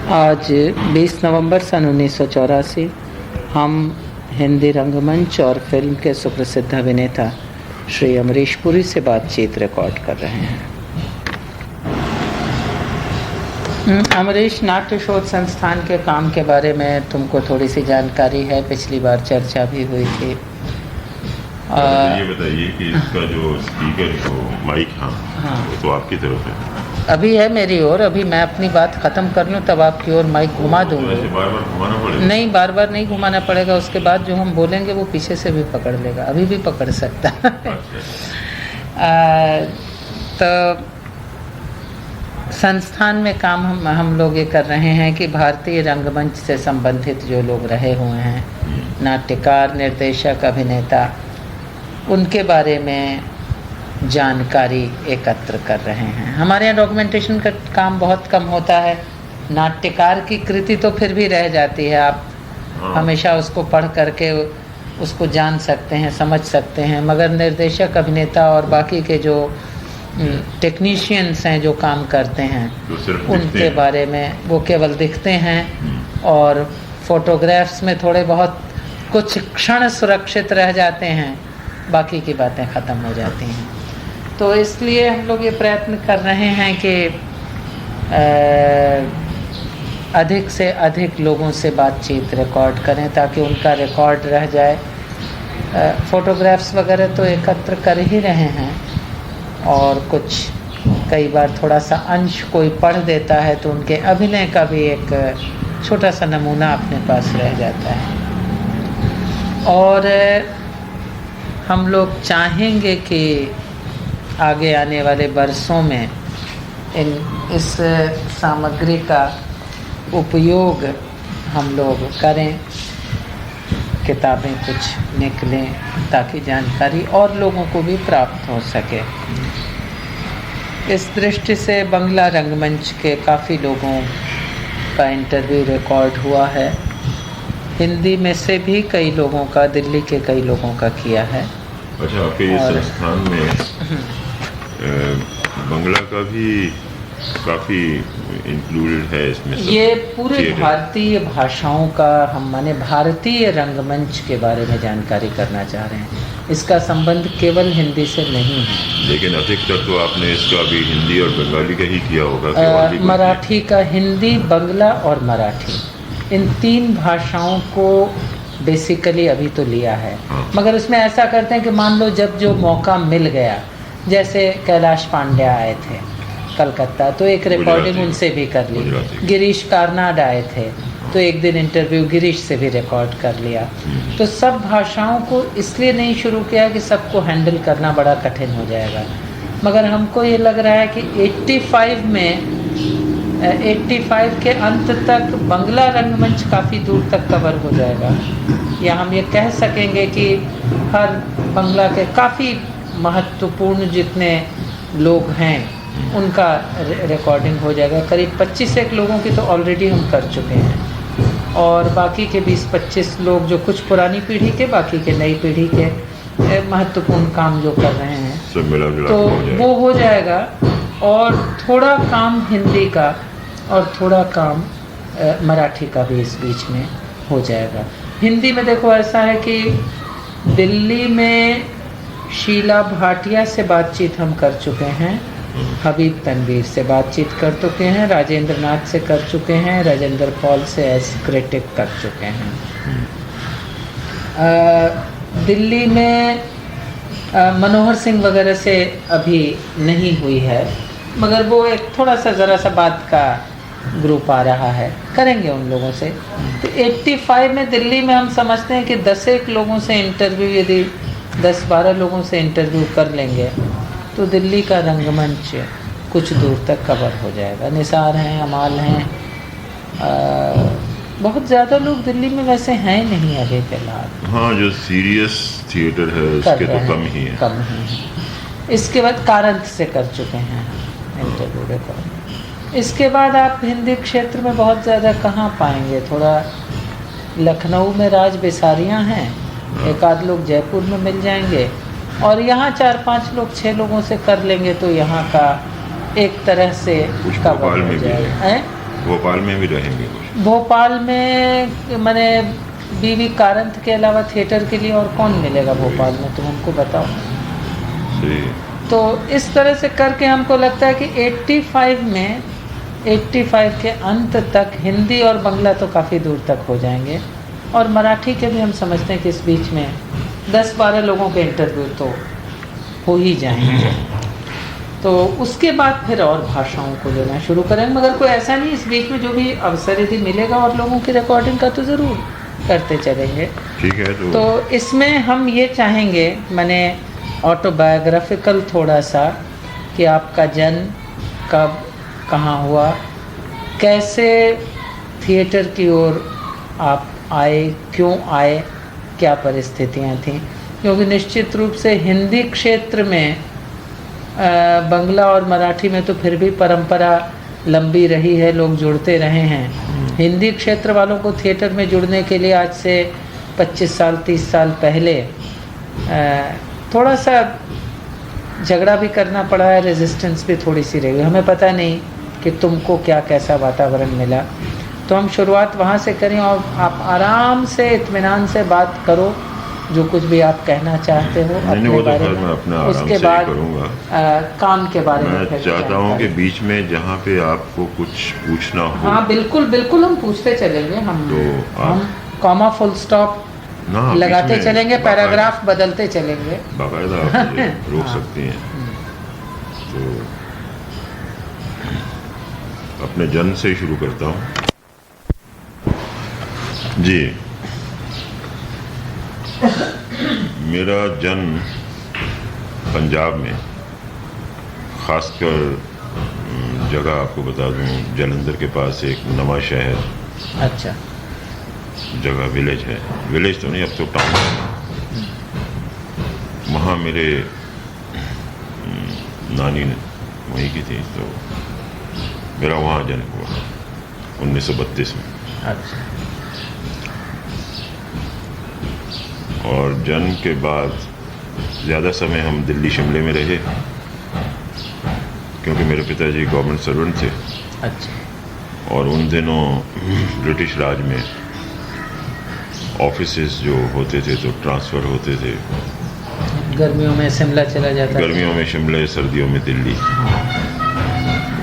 आज 20 नवंबर सन 1984 हम हिंदी रंगमंच और फिल्म के सुप्रसिद्ध अभिनेता श्री अमरीश पुरी से बातचीत रिकॉर्ड कर रहे हैं। अमरीश, नाट्य शोध संस्थान के काम के बारे में तुमको थोड़ी सी जानकारी है, पिछली बार चर्चा भी हुई थी। ये बताइए कि इसका जो स्पीकर है वो माइक हाँ वो तो आपकी तरफ है, अभी है मेरी ओर। अभी मैं अपनी बात ख़त्म कर लूँ तब आपकी ओर माइक घुमा दूँगा। तो बार बार घुमाना पड़ेगा? नहीं, बार बार नहीं घुमाना पड़ेगा। उसके बाद जो हम बोलेंगे वो पीछे से भी पकड़ लेगा, अभी भी पकड़ सकता है। तो संस्थान में काम हम लोग ये कर रहे हैं कि भारतीय रंगमंच से संबंधित जो लोग रहे हुए हैं, नाट्यकार, निर्देशक, अभिनेता, उनके बारे में जानकारी एकत्र कर रहे हैं। हमारे यहाँ डॉक्यूमेंटेशन का काम बहुत कम होता है। नाट्यकार की कृति तो फिर भी रह जाती है, आप हमेशा उसको पढ़ करके उसको जान सकते हैं, समझ सकते हैं, मगर निर्देशक, अभिनेता और बाकी के जो टेक्नीशियंस हैं जो काम करते हैं, उनके बारे में वो केवल दिखते हैं और फोटोग्राफ्स में थोड़े बहुत कुछ क्षण सुरक्षित रह जाते हैं, बाकी की बातें ख़त्म हो जाती हैं। तो इसलिए हम लोग ये प्रयत्न कर रहे हैं कि अधिक से अधिक लोगों से बातचीत रिकॉर्ड करें ताकि उनका रिकॉर्ड रह जाए। फ़ोटोग्राफ्स वगैरह तो एकत्र कर ही रहे हैं और कुछ कई बार थोड़ा सा अंश कोई पढ़ देता है तो उनके अभिनय का भी एक छोटा सा नमूना अपने पास रह जाता है। और हम लोग चाहेंगे कि आगे आने वाले बरसों में इस सामग्री का उपयोग हम लोग करें, किताबें कुछ निकलें ताकि जानकारी और लोगों को भी प्राप्त हो सके। इस दृष्टि से बंगला रंगमंच के काफ़ी लोगों का इंटरव्यू रिकॉर्ड हुआ है। हिंदी में से भी कई लोगों का, दिल्ली के कई लोगों का किया है। अच्छा, आपके ये संस्थान में बंगला का भी काफ़ी इंक्लूडेड है इसमें? ये पूरे भारतीय भाषाओं का हम माने भारतीय रंगमंच के बारे में जानकारी करना चाह रहे हैं। इसका संबंध केवल हिंदी से नहीं है। लेकिन अधिकतर तो आपने इसका भी हिंदी और बंगाली का ही किया होगा? मराठी का, हिंदी, बंगला और मराठी, इन 3 भाषाओं को बेसिकली अभी तो लिया है। मगर उसमें ऐसा करते हैं कि मान लो जब जो मौका मिल गया, जैसे कैलाश पांड्या आए थे कलकत्ता तो एक रिकॉर्डिंग उनसे भी कर ली, गिरीश कार्नाड आए थे तो एक दिन इंटरव्यू गिरीश से भी रिकॉर्ड कर लिया। तो सब भाषाओं को इसलिए नहीं शुरू किया कि सबको हैंडल करना बड़ा कठिन हो जाएगा, मगर हमको ये लग रहा है कि 85 के अंत तक बंगला रंगमंच काफ़ी दूर तक कवर हो जाएगा, या हम ये कह सकेंगे कि हर बंगला के काफ़ी महत्वपूर्ण जितने लोग हैं उनका रिकॉर्डिंग हो जाएगा। करीब 25 लोगों की तो ऑलरेडी हम कर चुके हैं और बाकी के 20-25 लोग जो कुछ पुरानी पीढ़ी के, बाकी के नई पीढ़ी के महत्वपूर्ण काम जो कर रहे हैं तो वो हो जाएगा। और थोड़ा काम हिंदी का और थोड़ा काम मराठी का भी इस बीच में हो जाएगा। हिंदी में देखो ऐसा है कि दिल्ली में शीला भाटिया से बातचीत हम कर चुके हैं, हबीब तनवीर से बातचीत कर चुके हैं, राजेंद्र नाथ से कर चुके हैं, राजेंद्र पॉल से एज क्रिटिक कर चुके हैं। दिल्ली में मनोहर सिंह वगैरह से अभी नहीं हुई है, मगर वो एक थोड़ा सा ज़रा सा बात का ग्रुप आ रहा है, करेंगे उन लोगों से। तो 85 में दिल्ली में हम समझते हैं कि 10 लोगों से इंटरव्यू, यदि 10-12 लोगों से इंटरव्यू कर लेंगे तो दिल्ली का रंगमंच कुछ दूर तक कवर हो जाएगा। निसार हैं, अमाल हैं, बहुत ज़्यादा लोग दिल्ली में वैसे हैं नहीं अभी फिलहाल। हाँ, जो सीरियस थिएटर है उसके तो कम ही है। इसके बाद कारंत से कर चुके हैं इंटरव्यू रिकॉर्ड। इसके बाद आप हिंदी क्षेत्र में बहुत ज़्यादा कहाँ पाएंगे, थोड़ा लखनऊ में राज बेसारियाँ हैं, एक आध लोग जयपुर में मिल जाएंगे और यहाँ 4-5 लोग 6 लोगों से कर लेंगे तो यहाँ का एक तरह से कवर हो जाएगा। भोपाल में भी रहेंगे कुछ? भोपाल में मैंने बीवी कारंत के अलावा थिएटर के लिए और कौन मिलेगा भोपाल में, तुम हमको बताओ। सही। तो इस तरह से करके हमको लगता है कि 85 के अंत तक हिंदी और बांग्ला तो काफ़ी दूर तक हो जाएंगे, और मराठी के भी हम समझते हैं कि इस बीच में 10-12 लोगों के इंटरव्यू तो हो ही जाएंगे। तो उसके बाद फिर और भाषाओं को लेना शुरू करेंगे, मगर कोई ऐसा नहीं, इस बीच में जो भी अवसर यदि मिलेगा और लोगों की रिकॉर्डिंग का तो ज़रूर करते चलेंगे। ठीक है। तो इसमें हम ये चाहेंगे, मैंने ऑटोबायोग्राफिकल थोड़ा सा, कि आपका जन्म कब कहाँ हुआ, कैसे थिएटर की ओर आप आए, क्यों आए, क्या परिस्थितियाँ थीं, क्योंकि निश्चित रूप से हिंदी क्षेत्र में बांग्ला और मराठी में तो फिर भी परंपरा लंबी रही है, लोग जुड़ते रहे हैं। हिंदी क्षेत्र वालों को थिएटर में जुड़ने के लिए आज से 25 साल 30 साल पहले थोड़ा सा झगड़ा भी करना पड़ा है, रेजिस्टेंस भी थोड़ी सी रही। हमें पता नहीं कि तुमको क्या कैसा वातावरण मिला, तो हम शुरुआत वहाँ से करें और आप आराम से इत्मीनान से बात करो, जो कुछ भी आप कहना चाहते हो अपने बारे में। उसके बाद काम के बारे में मैं चाहता हूँ कि बीच में जहाँ पे आपको कुछ पूछना हो। हाँ बिल्कुल बिल्कुल, हम पूछते चलेंगे, हम कॉमा फुल स्टॉप लगाते चलेंगे, पैराग्राफ बदलते चलेंगे, बाकायदा आप रोक सकती हैं। तो अपने जन्म से ही शुरू करता हूँ जी। मेरा जन्म पंजाब में, ख़ासकर जगह आपको बता दूं, जलंधर के पास एक नवा शहर, अच्छा जगह विलेज है, विलेज तो नहीं अब तो टाउन है, वहाँ मेरे नानी वहीं की थी, तो मेरा वहाँ जन्म हुआ 1932 में। अच्छा। और जन्म के बाद ज़्यादा समय हम दिल्ली शिमले में रहे, क्योंकि मेरे पिताजी गवर्नमेंट सर्वेंट थे। अच्छा। और उन दिनों ब्रिटिश राज में ऑफिसेज जो होते थे तो ट्रांसफ़र होते थे, गर्मियों में शिमला चला जाता, गर्मियों में शिमले, सर्दियों में दिल्ली।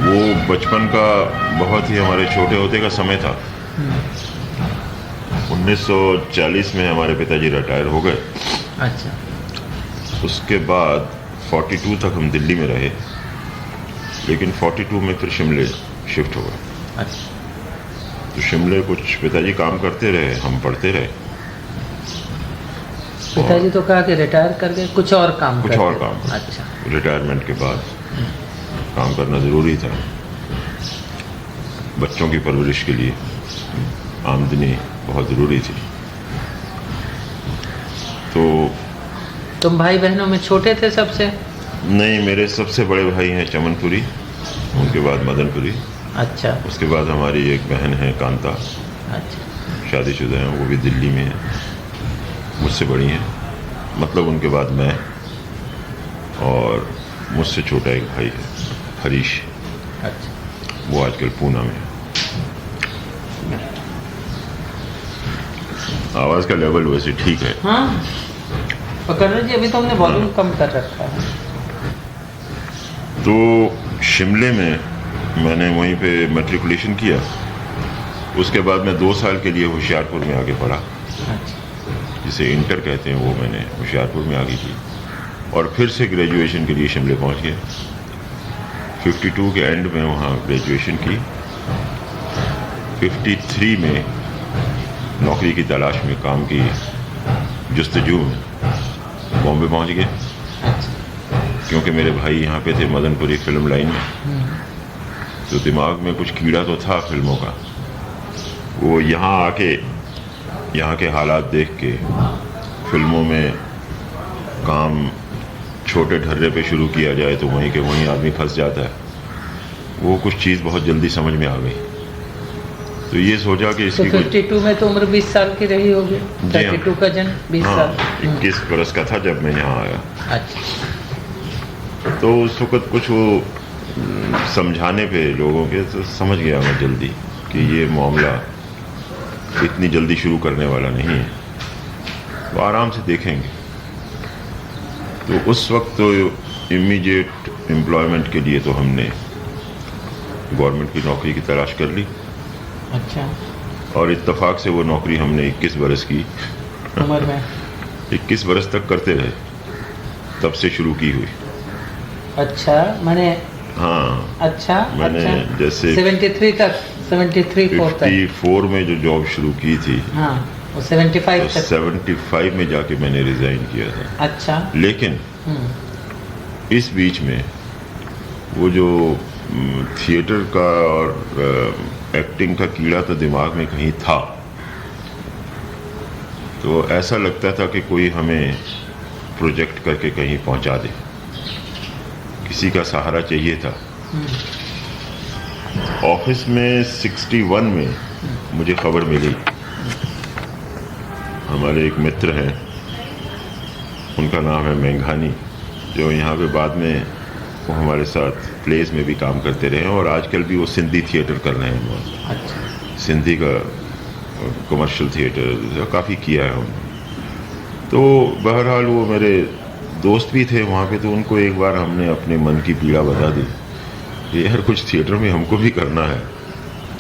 वो बचपन का बहुत ही हमारे छोटे होते का समय था। 1940 में हमारे पिताजी रिटायर हो गए। अच्छा। उसके बाद 42 तक हम दिल्ली में रहे, लेकिन 42 में फिर शिमले शिफ्ट हो गए। अच्छा। तो शिमले कुछ पिताजी काम करते रहे, हम पढ़ते रहे। पिताजी तो कहा कि रिटायर कर गए, कुछ और काम। अच्छा। रिटायरमेंट के बाद काम करना ज़रूरी था, बच्चों की परवरिश के लिए आमदनी बहुत ज़रूरी थी। तो तुम भाई बहनों में छोटे थे सबसे? नहीं, मेरे सबसे बड़े भाई हैं चमनपुरी, उनके बाद मदनपुरी। अच्छा। उसके बाद हमारी एक बहन है कांता। अच्छा। शादीशुदा हैं, वो भी दिल्ली में है, मुझसे बड़ी हैं, मतलब उनके बाद मैं, और मुझसे छोटा एक भाई है हरीश। अच्छा। वो आजकल पूना में है। आवाज़ का लेवल वैसे ठीक है। हाँ पकड़ जी, अभी तो हमने वॉल्यूम कम कर रखा है। तो शिमले में मैंने वहीं पे मैट्रिकुलेशन किया। उसके बाद मैं 2 साल के लिए होशियारपुर में आके पढ़ा, जिसे इंटर कहते हैं, वो मैंने होशियारपुर में आगे की, और फिर से ग्रेजुएशन के लिए शिमले पहुंच गया। 52 के एंड में वहाँ ग्रेजुएशन की। 53 में नौकरी की तलाश में, काम की जुस्तजू में बॉम्बे पहुंच गए, क्योंकि मेरे भाई यहाँ पे थे मदनपुरी फिल्म लाइन में। तो दिमाग में कुछ कीड़ा तो था फिल्मों का। वो यहाँ आके यहाँ के हालात देख के फिल्मों में काम छोटे ढर्रे पे शुरू किया जाए तो वहीं के वहीं आदमी फंस जाता है। वो कुछ चीज़ बहुत जल्दी समझ में आ गई। तो ये सोचा कि इसकी 52 में तो उम्र 20 साल की रही होगी। 32 का जन्म 20 साल। 21 बरस का था जब मैं यहाँ आया। अच्छा। तो उस वक्त कुछ वो समझाने पे लोगों के तो समझ गया मैं जल्दी कि ये मामला इतनी जल्दी शुरू करने वाला नहीं है, वो आराम से देखेंगे। तो उस वक्त तो इमीडिएट एम्प्लॉयमेंट के लिए तो हमने गवर्नमेंट की नौकरी की तलाश कर ली। अच्छा, और इत्तेफाक से वो नौकरी हमने 21 बरस की उम्र में 21 बरस तक करते रहे, तब से शुरू की हुई। अच्छा, मैंने हाँ, अच्छा मैंने अच्छा, जैसे 73 तक 73 4 तक 54 में जो जॉब शुरू की थी, हाँ, वो 75 तो तक। 75 में जाके मैंने रिजाइन किया था। अच्छा। लेकिन इस बीच में वो जो थिएटर का और एक्टिंग का कीड़ा तो दिमाग में कहीं था, तो ऐसा लगता था कि कोई हमें प्रोजेक्ट करके कहीं पहुंचा दे, किसी का सहारा चाहिए था। ऑफिस में 61 में मुझे खबर मिली, हमारे एक मित्र हैं, उनका नाम है मेंघानी, जो यहाँ पे बाद में वो हमारे साथ प्लेस में भी काम करते रहे और आजकल भी वो सिंधी थिएटर कर रहे हैं बहुत। अच्छा। सिंधी का कमर्शियल थिएटर काफ़ी किया है हमने। तो बहरहाल वो मेरे दोस्त भी थे वहाँ पे, तो उनको एक बार हमने अपने मन की पीड़ा बता दी कि यार कुछ थिएटर में हमको भी करना है,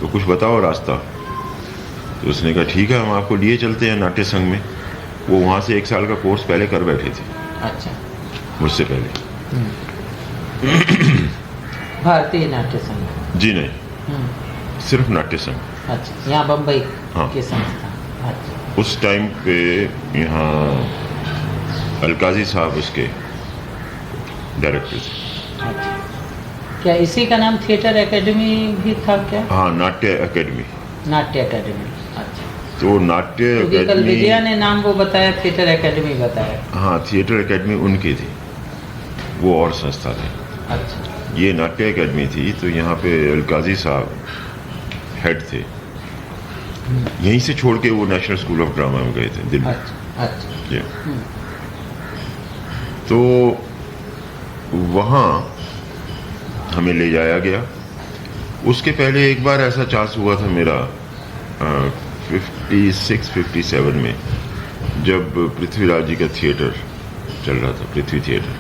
तो कुछ बताओ रास्ता। तो उसने कहा ठीक है, हम आपको लिए चलते हैं नाट्य संघ में। वो वहाँ से 1 साल का कोर्स पहले कर बैठे थे अच्छा, मुझसे पहले। भारतीय नाट्य संघ? जी नहीं, सिर्फ नाट्य संघ। अच्छा, यहाँ बम्बई हाँ। की संस्था। अच्छा। उस टाइम पे यहाँ अलकाजी साहब उसके डायरेक्टर थे। अच्छा, क्या इसी का नाम थिएटर एकेडमी भी था क्या? हाँ, नाट्य एकेडमी। नाट्य एकेडमी। अच्छा, तो नाट्य क्योंकि कल एकेडमी, विजया ने नाम वो बताया, थिएटर एकेडमी बताया। हाँ, थिएटर एकेडमी उनकी थी, वो और संस्था थी। अच्छा। ये नाट्य एकेडमी थी, तो यहाँ पे अलकाजी साहब हेड थे। यहीं से छोड़ के वो नेशनल स्कूल ऑफ ड्रामा में गए थे दिल्ली। अच्छा अच्छा। ये। तो वहाँ हमें ले जाया गया। उसके पहले एक बार ऐसा चांस हुआ था मेरा 56-57 में, जब पृथ्वीराज जी का थिएटर चल रहा था, पृथ्वी थिएटर।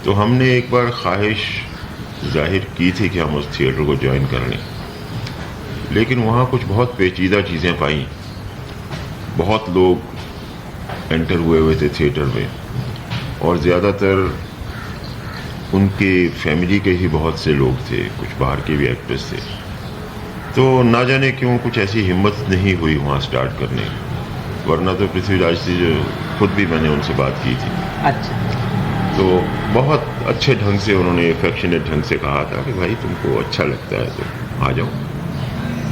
तो हमने एक बार ख्वाहिश जाहिर की थी कि हम उस थिएटर को ज्वाइन कर लें, लेकिन वहाँ कुछ बहुत पेचीदा चीज़ें पाई। बहुत लोग एंटर हुए थे थिएटर में, और ज़्यादातर उनके फैमिली के ही बहुत से लोग थे, कुछ बाहर के भी एक्टर्स थे। तो ना जाने क्यों कुछ ऐसी हिम्मत नहीं हुई वहाँ स्टार्ट करने की, वरना तो पृथ्वीराज जी जो खुद भी मैंने उनसे बात की थी। अच्छा। तो बहुत अच्छे ढंग से उन्होंने, एफेक्शनेट ढंग से कहा था कि भाई तुमको अच्छा लगता है तो आ जाओ।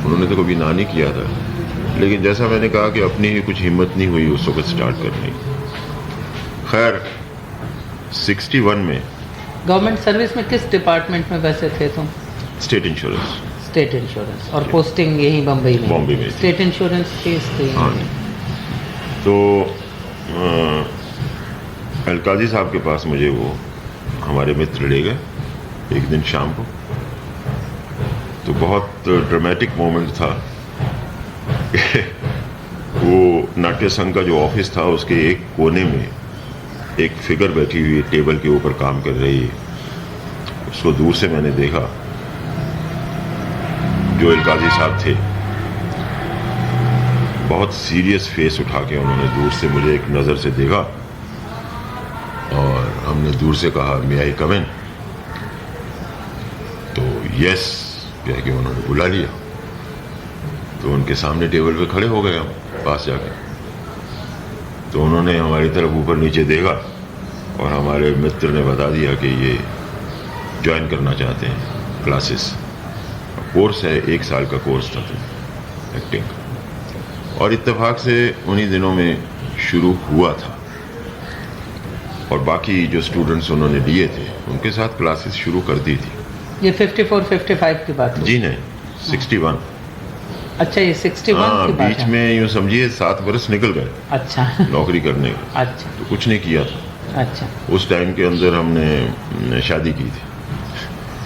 उन्होंने तो कभी ना नहीं किया था, लेकिन जैसा मैंने कहा कि अपनी ही कुछ हिम्मत नहीं हुई उस वक्त स्टार्ट करने की। खैर 61 में गवर्नमेंट सर्विस में किस डिपार्टमेंट में वैसे थे तुम? State insurance. State insurance. और पोस्टिंग यही बम्बई में? बॉम्बे में। स्टेट इंश्योरेंस केस थी। हाँ। तो अलकाजी साहब के पास मुझे वो हमारे मित्र ले गए एक दिन शाम को। तो बहुत ड्रामेटिक मोमेंट था। वो नाट्य संघ का जो ऑफिस था, उसके एक कोने में एक फिगर बैठी हुई है, टेबल के ऊपर काम कर रही है। उसको दूर से मैंने देखा, जो अलकाजी साहब थे। बहुत सीरियस फेस उठा के उन्होंने दूर से मुझे एक नज़र से देखा, और हमने दूर से कहा मे आई कम इन। तो यस कह के उन्होंने बुला लिया। तो उनके सामने टेबल पे खड़े हो गए हम पास जाकर। तो उन्होंने हमारी तरफ ऊपर नीचे देखा, और हमारे मित्र ने बता दिया कि ये ज्वाइन करना चाहते हैं क्लासेस। कोर्स है, 1 साल का कोर्स था तो एक्टिंग का। और इत्तेफाक से उन्हीं दिनों में शुरू हुआ था, और बाकी जो स्टूडेंट्स उन्होंने लिए थे उनके साथ क्लासेस शुरू कर दी थी। ये 54-55 की बात है? जी नहीं, 61। अच्छा, ये 61 हाँ, की बात बीच है। में यूँ समझिए 7 बरस निकल गए अच्छा। नौकरी करने का। अच्छा तो कुछ नहीं किया था। अच्छा। उस टाइम के अंदर हमने शादी की थी।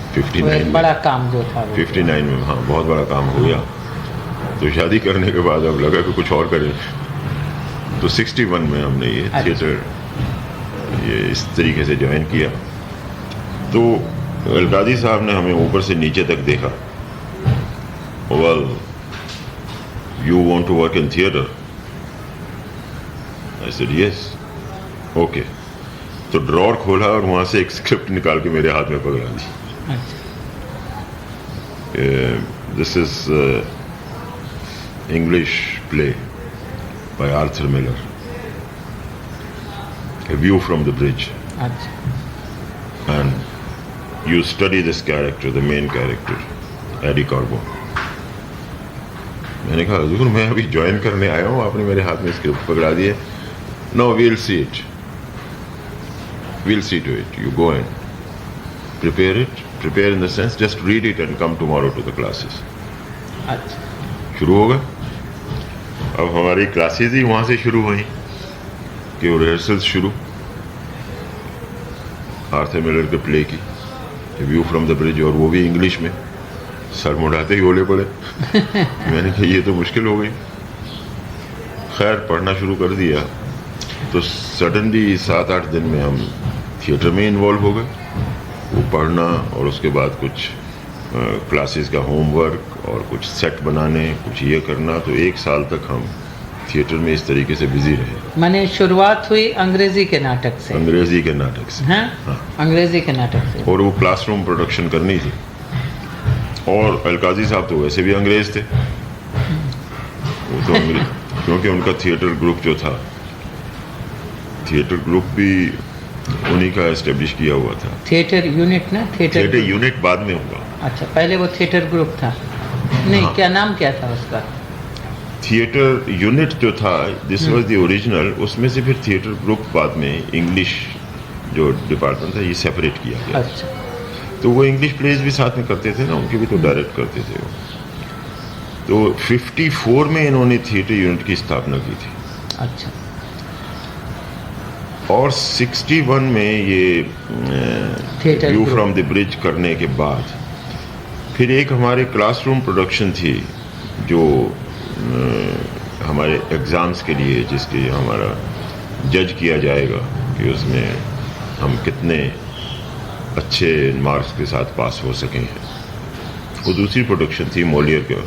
वो 59 एक में। बड़ा काम जो था वो 59 में, हाँ, बहुत बड़ा काम हो गया। तो शादी करने के बाद अब लगा कि कुछ और करें, तो 61 में हमने ये अच्छा। थिएटर ये इस तरीके से ज्वाइन किया। तो अलकाजी साहब ने हमें ऊपर से नीचे तक देखा। Well, you want to work in theatre? I said yes. Okay. तो ड्रॉर खोला और वहां से एक स्क्रिप्ट निकाल के मेरे हाथ में पकड़ा दी। अच्छा This is English play by Arthur Miller, A View from the Bridge, अच्छा and you study this character, the main character, Eddie Corbo. मैंने कहा हजूर मैं अभी ज्वाइन करने आया हूँ, आपने मेरे हाथ में स्क्रिप्ट पकड़ा दी है। No, we'll see it. We'll see to it. You go and prepare it. Prepare in the sense, just read it and come tomorrow to the classes. अच्छा शुरू होगा। अब हमारी क्लासेस ही वहाँ से शुरू हुई कि रिहर्सल्स शुरू आर्थर मिलर के प्ले की, व्यू फ्रॉम द ब्रिज, और वो भी इंग्लिश में। सर मुड़ाते ही ओले पड़े। मैंने कहा ये तो मुश्किल हो गई। खैर पढ़ना शुरू कर दिया तो सडनली 7-8 दिन में हम थिएटर में इन्वॉल्व हो गए। वो पढ़ना और उसके बाद कुछ क्लासेस का होमवर्क और कुछ सेट बनाने, कुछ ये करना। तो 1 साल तक हम थिएटर में इस तरीके से बिजी रहे। मैंने शुरुआत हुई अंग्रेजी के नाटक से। अंग्रेजी के नाटक से, हाँ? हाँ। अंग्रेजी के नाटक से। और वो क्लासरूम प्रोडक्शन करनी थी। और अलकाजी साहब तो वैसे भी अंग्रेज थे, वो तो क्योंकि उनका थिएटर ग्रुप जो था, थिएटर ग्रुप भी उन्हीं का एस्टेब्लिश किया हुआ था। थिएटर यूनिट ना, थिएटर यूनिट बाद में हुआ। अच्छा, पहले वो थिएटर ग्रुप था। नहीं, हाँ। क्या नाम क्या था उसका? थिएटर यूनिट जो था, दिस वाज द ओरिजिनल। उसमें से फिर थिएटर ग्रुप बाद में इंग्लिश जो डिपार्टमेंट था ये सेपरेट किया गया। अच्छा तो वो इंग्लिश प्लेज भी साथ में करते थे ना, उनके भी तो डायरेक्ट करते थे वो। तो 54 में इन्होंने थिएटर यूनिट की स्थापना की थी। अच्छा और 61 में ये theatre view group. From the bridge करने के बाद फिर एक हमारे क्लासरूम प्रोडक्शन थी जो हमारे एग्ज़ाम्स के लिए, जिसके हमारा जज किया जाएगा कि उसमें हम कितने अच्छे मार्क्स के साथ पास हो सके हैं। वो दूसरी प्रोडक्शन थी मोलियर का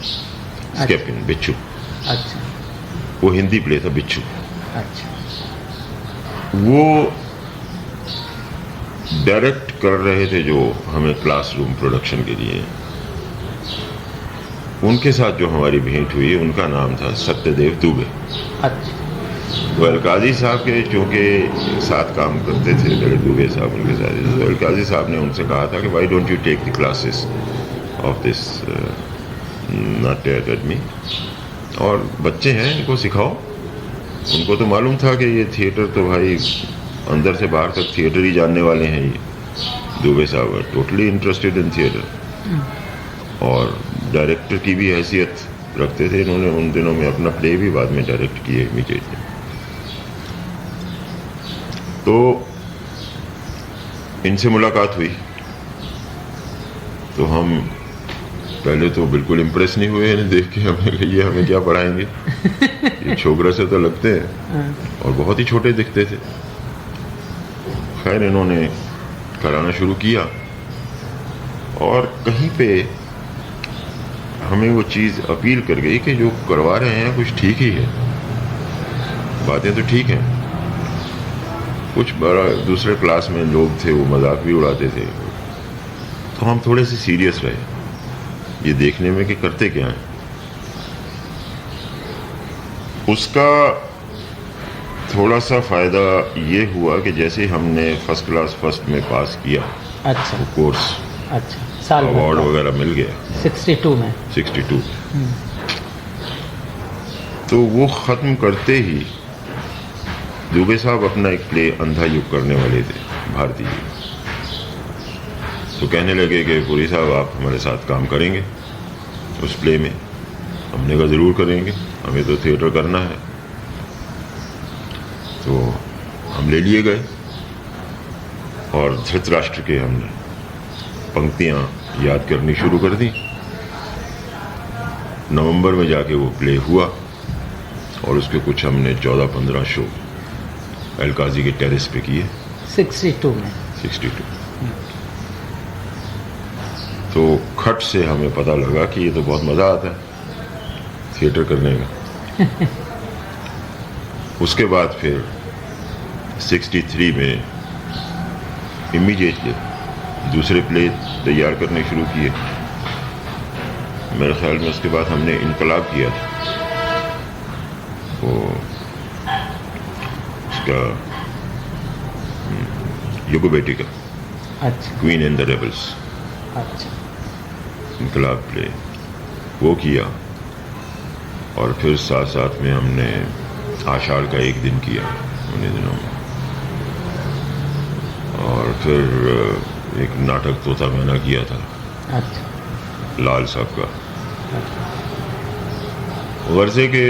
स्केपिन, बिच्छू। अच्छा वो हिंदी प्ले था बिच्छू। अच्छा वो डायरेक्ट कर रहे थे जो हमें क्लासरूम प्रोडक्शन के लिए। उनके साथ जो हमारी भेंट हुई, उनका नाम था सत्यदेव दुबे। अच्छा तो अलकाजी साहब के चूँकि साथ काम करते थे मेरे दुबे साहब उनके साथ, तो अलकाजी साहब ने उनसे कहा था कि why don't you take the classes of this Natya academy, और बच्चे हैं इनको सिखाओ। उनको तो मालूम था कि ये थिएटर तो भाई अंदर से बाहर तक थिएटर ही जानने वाले हैं। ये दुबे साहब टोटली इंटरेस्टेड इन थिएटर और डायरेक्टर की भी हैसियत रखते थे। इन्होंने उन दिनों में अपना प्ले भी बाद में डायरेक्ट किए इमीडिएटली। तो इनसे मुलाकात हुई तो हम पहले तो बिल्कुल इम्प्रेस नहीं हुए इन्हें देख के। हमें ये हमें क्या पढ़ाएंगे, ये छोकरा से तो लगते हैं और बहुत ही छोटे दिखते थे। खैर इन्होंने कराना शुरू किया और कहीं पे हमें वो चीज़ अपील कर गई कि जो करवा रहे हैं कुछ ठीक ही है, बातें तो ठीक हैं। कुछ बड़ा दूसरे क्लास में लोग थे वो मजाक भी उड़ाते थे, तो हम थोड़े से सीरियस रहे ये देखने में कि करते क्या हैं। उसका थोड़ा सा फ़ायदा ये हुआ कि जैसे हमने फर्स्ट क्लास फर्स्ट में पास किया, अच्छा वो कोर्स अच्छा साल अवार्ड वगैरह मिल गया 62 में। 62। तो वो ख़त्म करते ही दुबे साहब अपना एक प्ले अंधा युग करने वाले थे भारतीय। तो कहने लगे कि पुरी साहब आप हमारे साथ काम करेंगे उस प्ले में। हमने कहा ज़रूर करेंगे, हमें तो थिएटर करना है। तो हम ले लिए गए और धृतराष्ट्र के हमने पंक्तियाँ याद करनी शुरू कर दी। नवंबर में जाके वो प्ले हुआ और उसके कुछ हमने 14-15 शो अलकाज़ी के टेरेस पे किए 62 में। 62। तो खट से हमें पता लगा कि ये तो बहुत मज़ा आता है थिएटर करने का। उसके बाद फिर 63 में इमीडिएटली दूसरे प्ले तैयार करने शुरू किए। मेरे ख्याल में उसके बाद हमने इनकलाब किया था, वो उसका युगो बेटी का अच्छा क्वीन एंड द रेबल्स अच्छा। इनकलाब प्ले वो किया। और फिर साथ साथ में हमने आषाढ़ का एक दिन किया उन्हीं दिनों में। और फिर एक नाटक तोता मैना किया था अच्छा लाल साहब का। वर्जे के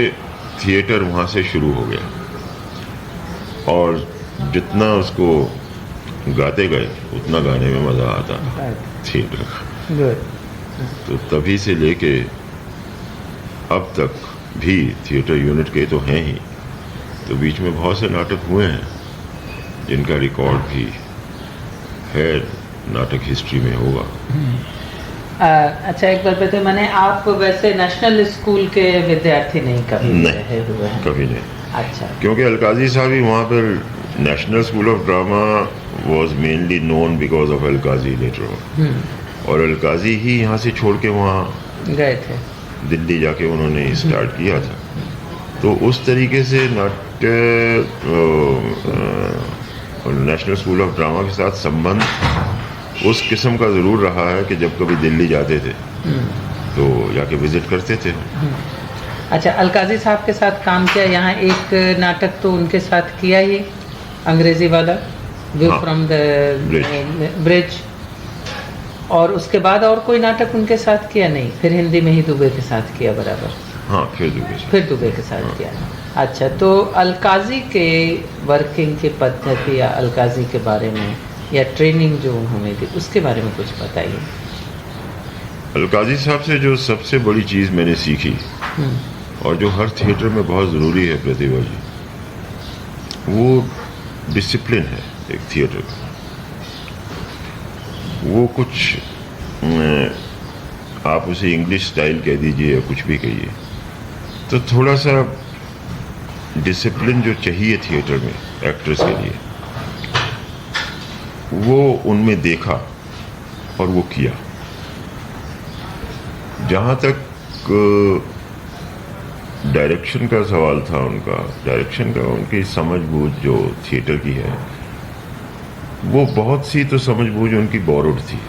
थिएटर वहाँ से शुरू हो गया और जितना उसको गाते गए उतना गाने में मज़ा आता थिएटर का। गुड। तो तभी से लेके अब तक भी थिएटर यूनिट के तो हैं ही, तो बीच में बहुत से नाटक हुए हैं जिनका रिकॉर्ड भी है, नाटक हिस्ट्री में होगा। अच्छा एक बात बताइए, मैंने आप वैसे नेशनल स्कूल के विद्यार्थी नहीं कभी रहे हुए हैं? कभी नहीं। अच्छा। क्योंकि अलकाज़ी साहब ही वहाँ पर national school of drama was mainly known because of Alkazi later on, और अलकाज़ी ही यहाँ से छोड़ के वहाँ गए थे, दिल्ली जाके उन्होंने स्टार्ट किया था। तो उस तरीके से नाट्य नेशनल स्कूल ऑफ ड्रामा के साथ संबंध उस किस्म का ज़रूर रहा है कि जब कभी दिल्ली जाते थे तो जाके विज़िट करते थे। अच्छा, अलकाज़ी साहब के साथ काम किया यहाँ, एक नाटक तो उनके साथ किया ही, अंग्रेज़ी वाला व्यू फ्रॉम द ब्रिज, और उसके बाद और कोई नाटक उनके साथ किया नहीं? फिर हिंदी में ही दुबे के साथ किया बराबर? हाँ, फिर दुबे के साथ किया। अच्छा, तो अलकाज़ी के वर्किंग की पद्धति या अलकाज़ी के बारे में या ट्रेनिंग जो उन्होंने दी उसके बारे में कुछ बताइए। अलकाज़ी साहब से जो सबसे बड़ी चीज़ मैंने सीखी और जो हर थिएटर में बहुत ज़रूरी है प्रतिभा जी, वो डिसिप्लिन है एक थिएटर का। वो कुछ आप उसे इंग्लिश स्टाइल कह दीजिए या कुछ भी कहिए, तो थोड़ा सा डिसिप्लिन जो चाहिए थिएटर में एक्टर्स के लिए, वो उनमें देखा और वो किया। जहाँ तक डायरेक्शन का सवाल था, डायरेक्शन का उनकी समझ बूझ जो थिएटर की है, वो बहुत सी तो समझ बूझ उनकी बोरोड थी।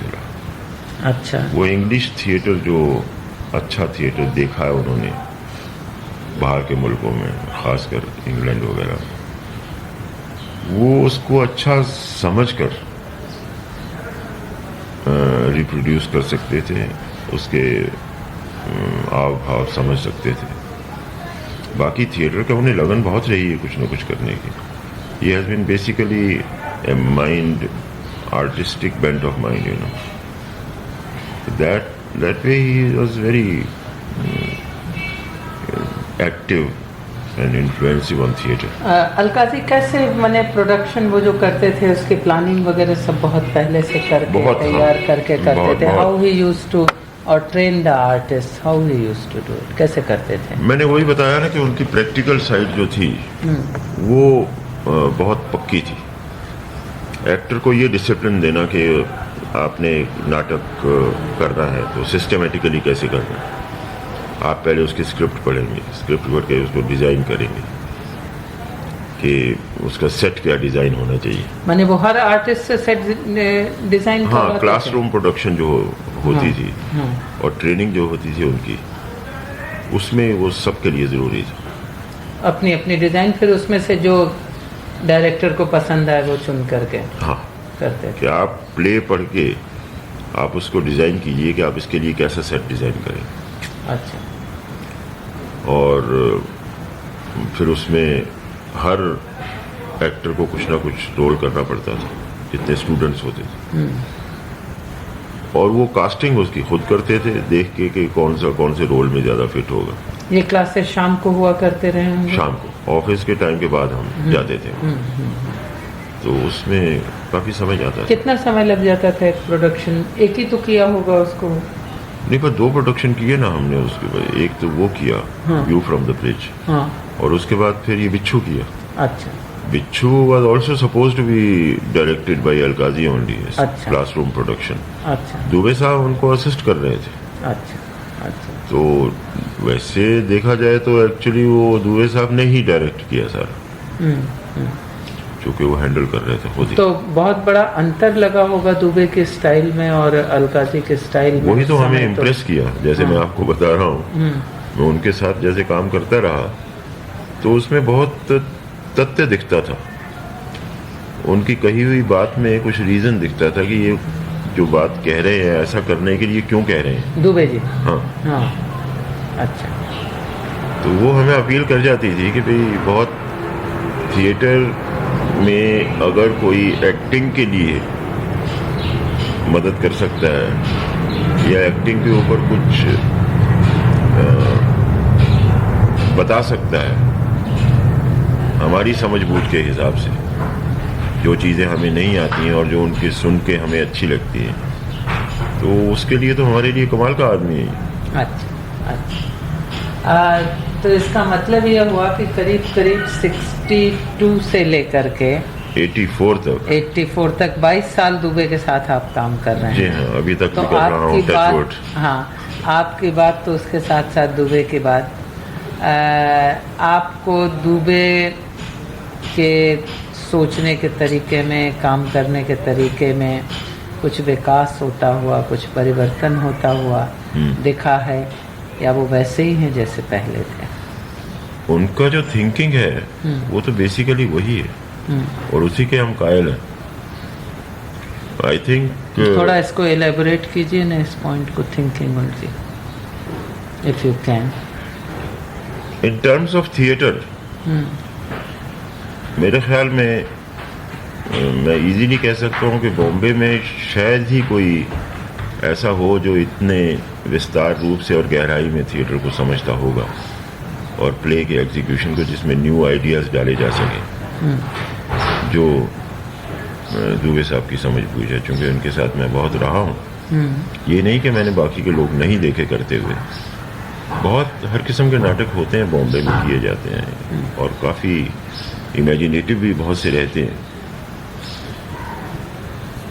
अच्छा। वो इंग्लिश थिएटर जो अच्छा थिएटर देखा है उन्होंने बाहर के मुल्कों में, खासकर इंग्लैंड वगैरह, वो उसको अच्छा समझकर रिप्रोड्यूस कर सकते थे, उसके आव भाव समझ सकते थे। बाकी थिएटर का उन्हें लगन बहुत रही है कुछ न कुछ करने की। He has been basically a mind, artistic bent of mind, you know. That way he was very active and influensive on theatre. Alkazi कैसे माने प्रोडक्शन वो जो करते थे उसकी प्लानिंग वगैरह सब बहुत पहले से करके तैयार करके करते थे? हाउ ही यूज्ड टू और train the artist, how he used to do it, कैसे करते थे? मैंने वही बताया ना कि उनकी प्रैक्टिकल साइड जो थी वो बहुत पक्की थी। एक्टर को ये डिसिप्लिन देना कि आपने नाटक करना है तो सिस्टमेटिकली कैसे करना है। आप पहले उसकी स्क्रिप्ट पढ़ेंगे, स्क्रिप्ट पढ़ के उसको डिज़ाइन करेंगे कि उसका सेट क्या डिज़ाइन होना चाहिए। माने वो हर आर्टिस्ट से सेट डिज़ाइन करवाते थे? हाँ, क्लासरूम प्रोडक्शन जो होती थी और ट्रेनिंग जो होती थी उनकी, उसमें वो सबके लिए ज़रूरी था। अपनी अपनी डिज़ाइन, फिर उसमें से जो डायरेक्टर को पसंद आए वो चुन करके करते थे। कि आप प्ले पढ़ के आप उसको डिज़ाइन कीजिए कि आप इसके लिए कैसा सेट डिज़ाइन करें। अच्छा। और फिर उसमें हर एक्टर को कुछ ना कुछ रोल करना पड़ता था, जितने स्टूडेंट्स होते थे। और वो कास्टिंग उसकी खुद करते थे देख के कि कौन से रोल में ज़्यादा फिट होगा। ये क्लासेस शाम को हुआ करते रहे होंगे? शाम को ऑफिस के टाइम के बाद हम जाते थे। तो उसमें काफ़ी समय जाता था। कितना समय लग जाता था एक प्रोडक्शन? एक ही तो किया होगा उसको? नहीं, पर 2 प्रोडक्शन किए ना हमने उसके बाद। एक तो वो किया, व्यू फ्रॉम द ब्रिज, और उसके बाद फिर ये बिच्छू किया। अच्छा। Bichchhu was also supposed to be directed by Alkazi only, अच्छा। Classroom production. अच्छा दुबे साहब उनको असिस्ट कर रहे थे। अच्छा अच्छा। तो वैसे देखा जाए तो एक्चुअली वो दुबे साहब ने ही डायरेक्ट किया सारा, क्योंकि वो हैंडल कर रहे थे खुद ही। तो बहुत बड़ा अंतर लगा होगा दुबे के स्टाइल में और अलकाजी के स्टाइल में? वही तो हमें इम्प्रेस किया। जैसे मैं आपको बता रहा हूँ, मैं उनके साथ जैसे काम करता रहा तो उसमें बहुत तथ्य दिखता था। उनकी कही हुई बात में कुछ रीजन दिखता था कि ये जो बात कह रहे हैं ऐसा करने के लिए क्यों कह रहे हैं दुबे जी। हाँ। अच्छा। तो वो हमें अपील कर जाती थी कि भाई बहुत थिएटर में अगर कोई एक्टिंग के लिए मदद कर सकता है या एक्टिंग के ऊपर कुछ बता सकता है हमारी समझ बूझ के हिसाब से, जो चीज़ें हमें नहीं आती हैं और जो उनकी सुन के हमें अच्छी लगती हैं, तो उसके लिए तो हमारे लिए कमाल का आदमी है। अच्छा अच्छा। तो इसका मतलब यह हुआ कि करीब करीब 62 से लेकर के 84 तक 22 साल दुबे के साथ आप काम कर रहे हैं। जी हाँ, अभी तक तो भी कर रहा हूँ। आपकी बात, हाँ, आपकी बात तो उसके साथ साथ दुबे की बात, आपको दुबे के सोचने के तरीके में, काम करने के तरीके में कुछ विकास होता हुआ, कुछ परिवर्तन होता हुआ दिखा है, या वो वैसे ही हैं जैसे पहले थे? उनका जो थिंकिंग है वो तो बेसिकली वही है और उसी के हम कायल हैं। आई थिंक थोड़ा इसको एलेबोरेट कीजिए ना, इस पॉइंट को, थिंकिंग उनकी, if you can. In terms of theatre मेरे ख्याल में मैं इजीली कह सकता हूँ कि बॉम्बे में शायद ही कोई ऐसा हो जो इतने विस्तार रूप से और गहराई में थिएटर को समझता होगा और प्ले के एग्जीक्यूशन को, जिसमें न्यू आइडियाज़ डाले जा सकें, जो दुबे साहब की समझ बूझ है। चूँकि उनके साथ मैं बहुत रहा हूँ, ये नहीं कि मैंने बाकी के लोग नहीं देखे करते हुए। बहुत हर किस्म के नाटक होते हैं बॉम्बे में, किए जाते हैं, और काफ़ी इमेजिनेटिव भी बहुत से रहते हैं।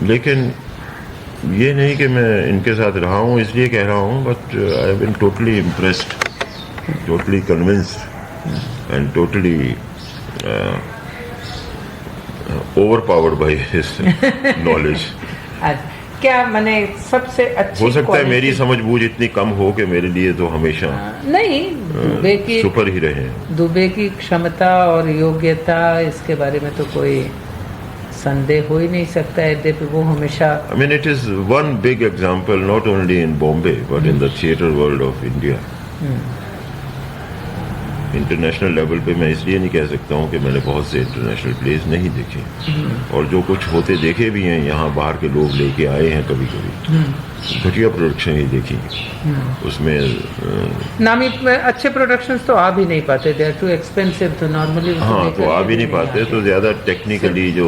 लेकिन ये नहीं कि मैं इनके साथ रहा हूँ इसलिए कह रहा हूँ, but I have been totally impressed, totally convinced and totally overpowered by his knowledge. क्या मैंने सबसे अच्छी, हो सकता है मेरी समझ बूझ इतनी कम हो कि मेरे लिए तो हमेशा नहीं, दुबे की सुपर ही रहे। दुबे की क्षमता और योग्यता, इसके बारे में तो कोई संदेह हो ही नहीं सकता है। वो हमेशा, I mean, it is one big example not only in Bombay but in the theatre world of India. International level पे मैं इसलिए नहीं कह सकता हूँ कि मैंने बहुत से इंटरनेशनल प्लेस नहीं देखे, और जो कुछ होते देखे भी हैं, यहाँ बाहर के लोग लेके आए हैं कभी कभी, घटिया प्रोडक्शन ही देखी। उसमें नामी अच्छे प्रोडक्शंस तो आ भी नहीं पाते, दे आर टू एक्सपेंसिव, तो नॉर्मली हाँ तो आ भी नहीं पाते, तो ज़्यादा टेक्निकली जो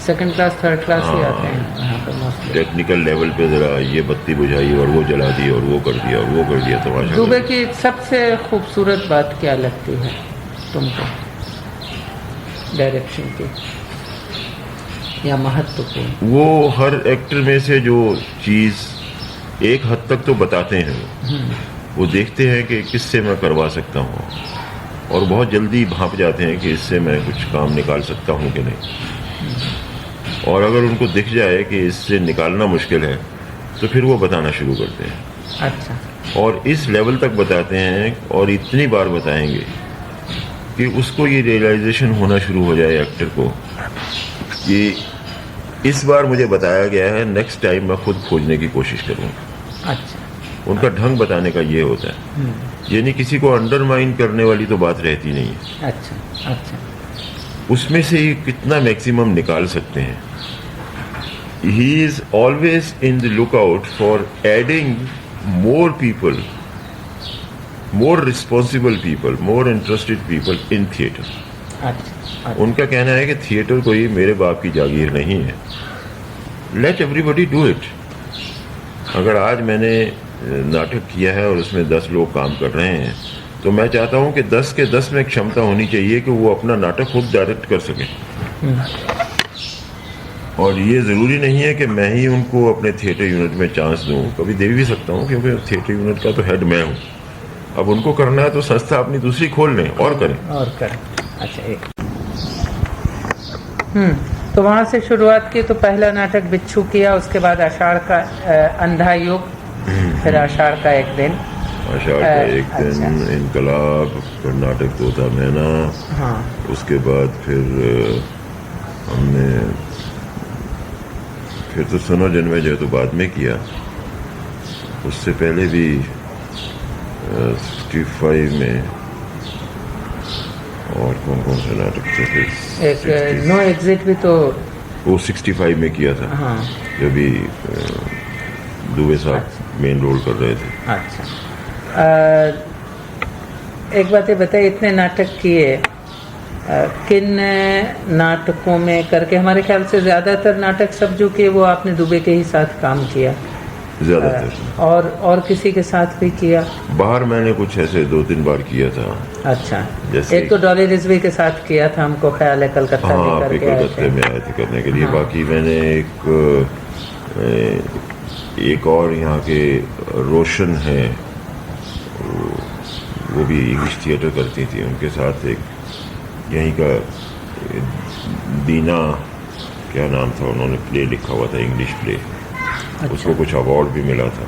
सेकंड क्लास थर्ड क्लास ही आते हैं यहाँ पर मोस्टली। टेक्निकल लेवल पे ज़रा ये बत्ती बुझाई और वो जला दी और वो कर दिया और वो कर दिया, तमाशा। दुबे की सबसे खूबसूरत बात क्या लगती है तुमको डायरेक्शन की, या महत्वपूर्ण? वो हर एक्टर में से जो चीज़ एक हद तक तो बताते हैं, वो देखते हैं कि किससे मैं करवा सकता हूँ, और बहुत जल्दी भांप जाते हैं कि इससे मैं कुछ काम निकाल सकता हूँ कि नहीं। और अगर उनको दिख जाए कि इससे निकालना मुश्किल है तो फिर वो बताना शुरू करते हैं। अच्छा। और इस लेवल तक बताते हैं और इतनी बार बताएंगे कि उसको ये रियलाइजेशन होना शुरू हो जाए एक्टर को कि इस बार मुझे बताया गया है, नेक्स्ट टाइम मैं खुद खोजने की कोशिश करूँगा। अच्छा। उनका ढंग बताने का ये होता है, यानी किसी को अंडरमाइन करने वाली तो बात रहती नहीं है। अच्छा अच्छा। उसमें से कितना मैक्सिमम निकाल सकते हैं he is always in the lookout for adding more people, more responsible people, more interested people in theatre. अच्छा उनका कहना है कि थिएटर कोई मेरे बाप की जागीर नहीं है, लेट एवरीबडी डू इट। अगर आज मैंने नाटक किया है और उसमें 10 लोग काम कर रहे हैं, तो मैं चाहता हूं कि 10 के 10 में क्षमता होनी चाहिए कि वो अपना नाटक खुद डायरेक्ट कर सके। और ये ज़रूरी नहीं है कि मैं ही उनको अपने थिएटर यूनिट में चांस दूं, कभी दे भी सकता हूं, क्योंकि थिएटर यूनिट का तो हेड मैं हूं। अब उनको करना है तो संस्था अपनी दूसरी खोल लें और करें। अच्छा एक तो वहाँ से शुरुआत की। तो पहला नाटक बिच्छू किया, उसके बाद आषाढ़ का अंधा युग, फिर आषाढ़ का एक दिन, आषाढ़ का एक दिन, इनकलाब, फिर नाटक तोता मैना। हाँ। उसके बाद फिर हमने फिर तो सुनो जन्मे जय तो बाद में किया, उससे पहले भी 65 में और कौन कौन से नाटक थे? एक नो एग्जिट भी तो वो 65 में किया था। हाँ। जब भी दुबे साहब मेन रोल कर रहे थे। अच्छा एक बात ये बताइए, इतने नाटक किए, किन नाटकों में करके, हमारे ख्याल से ज़्यादातर नाटक सब जो किए वो आपने दुबे के ही साथ काम किया? ज़्यादातर। और किसी के साथ भी किया? बाहर मैंने कुछ ऐसे 2-3 बार किया था। अच्छा, एक तो डॉली रिजवी के साथ किया था, हमको ख्याल है कलकत्ता में करके कलकत्ते में आए थे करने के लिए। हाँ। बाकी मैंने एक और यहाँ के रोशन है, वो भी इंग्लिश थिएटर करती थी, उनके साथ एक यहीं का दीना क्या नाम था, उन्होंने प्ले लिखा हुआ था, इंग्लिश प्ले। अच्छा। उसको कुछ अवार्ड भी मिला था।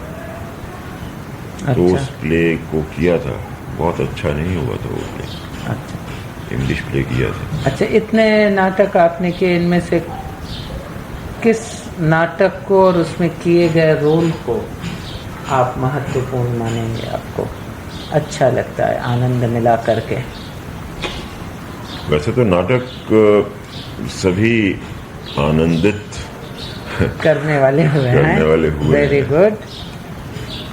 अच्छा। तो उस प्ले को किया था, बहुत अच्छा नहीं हुआ था वो प्ले। अच्छा। इंग्लिश प्ले किया था। अच्छा, इतने नाटक आपने किए, इनमें से किस नाटक को और उसमें किए गए रोल को आप महत्वपूर्ण मानेंगे, आपको अच्छा लगता है, आनंद मिला करके? वैसे तो नाटक सभी आनंदित करने वाले हुए हैं। Very good.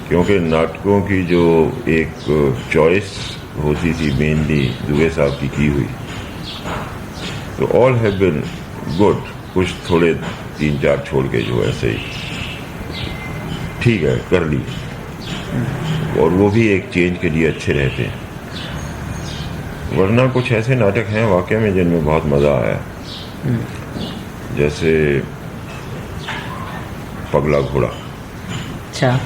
क्योंकि नाटकों की जो एक चॉइस होती थी मेनली दुबे साहब की हुई, तो ऑल हैव बीन गुड। कुछ थोड़े 3-4 छोड़ के जो ऐसे ही ठीक है कर ली, और वो भी एक चेंज के लिए अच्छे रहते हैं। वरना कुछ ऐसे नाटक हैं वाकई में जिनमें बहुत मज़ा आया, जैसे पगला घोड़ा। अच्छा।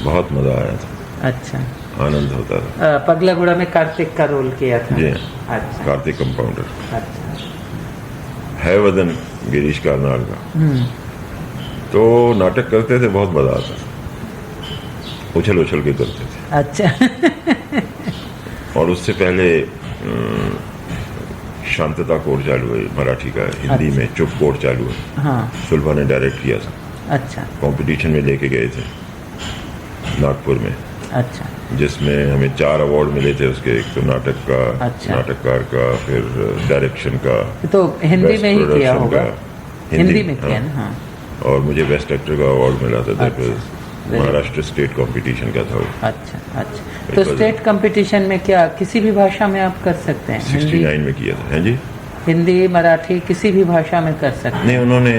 बहुत मज़ा आया था। अच्छा। आनंद होता था। पगला घोड़ा में कार्तिक का रोल किया था? जी। अच्छा। कार्तिक कंपाउंडर। अच्छा। है वदन गिरीश कार्नाल का। तो नाटक करते थे, बहुत मज़ा आता था, उछल उछल के करते थे। अच्छा। और उससे पहले शांतता कोर्ट चालू है मराठी का, हिंदी में चुप कोर्ट चालू है। हाँ। सुलभा ने डायरेक्ट किया था। अच्छा। कंपटीशन में लेके गए थे नागपुर में। अच्छा। जिसमें हमें 4 अवार्ड मिले थे उसके, एक तो नाटक का। अच्छा। नाटककार का, फिर डायरेक्शन का। तो हिंदी में ही किया होगा? हिंदी में किया ना। हाँ। और मुझे बेस्ट एक्टर का अवार्ड मिला था। अच्छा। महाराष्ट्र स्टेट कंपटीशन का था वो। अच्छा अच्छा। तो स्टेट कंपटीशन में क्या किसी भी भाषा में आप कर सकते हैं? 69 में किया था। हैं जी? हिंदी, मराठी, किसी भी भाषा में कर सकते हैं? नहीं, उन्होंने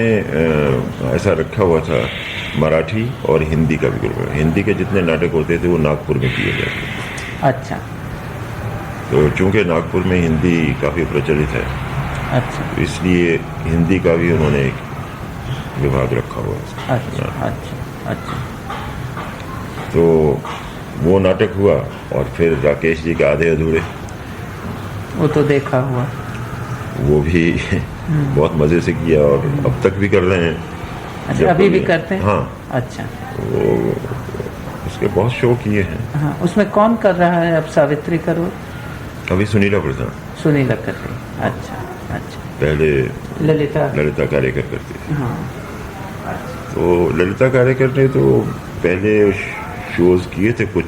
ऐसा रखा हुआ था, मराठी और हिंदी का भी ग्रुप। हिंदी के जितने नाटक होते थे वो नागपुर में किए जाते थे। अच्छा। तो चूंकि नागपुर में हिंदी काफ़ी प्रचलित है, अच्छा, तो इसलिए हिंदी का भी उन्होंने एक विभाग रखा हुआ है। अच्छा अच्छा अच्छा। तो वो नाटक हुआ, और फिर राकेश जी के आधे अधूरे, वो तो देखा हुआ, वो भी बहुत मज़े से किया, और अब तक भी कर रहे हैं। अच्छा, अभी भी करते हैं? हाँ। अच्छा। वो उसके बहुत शो किए हैं। हाँ। उसमें कौन कर रहा है अब सावित्री का रोल? अभी सुनीला प्रधान। सुनीला कर रही। अच्छा अच्छा। पहले ललिता कार्यकर करती थी। हाँ। तो ललिता कार्यकर ने तो पहले शोज किए थे कुछ,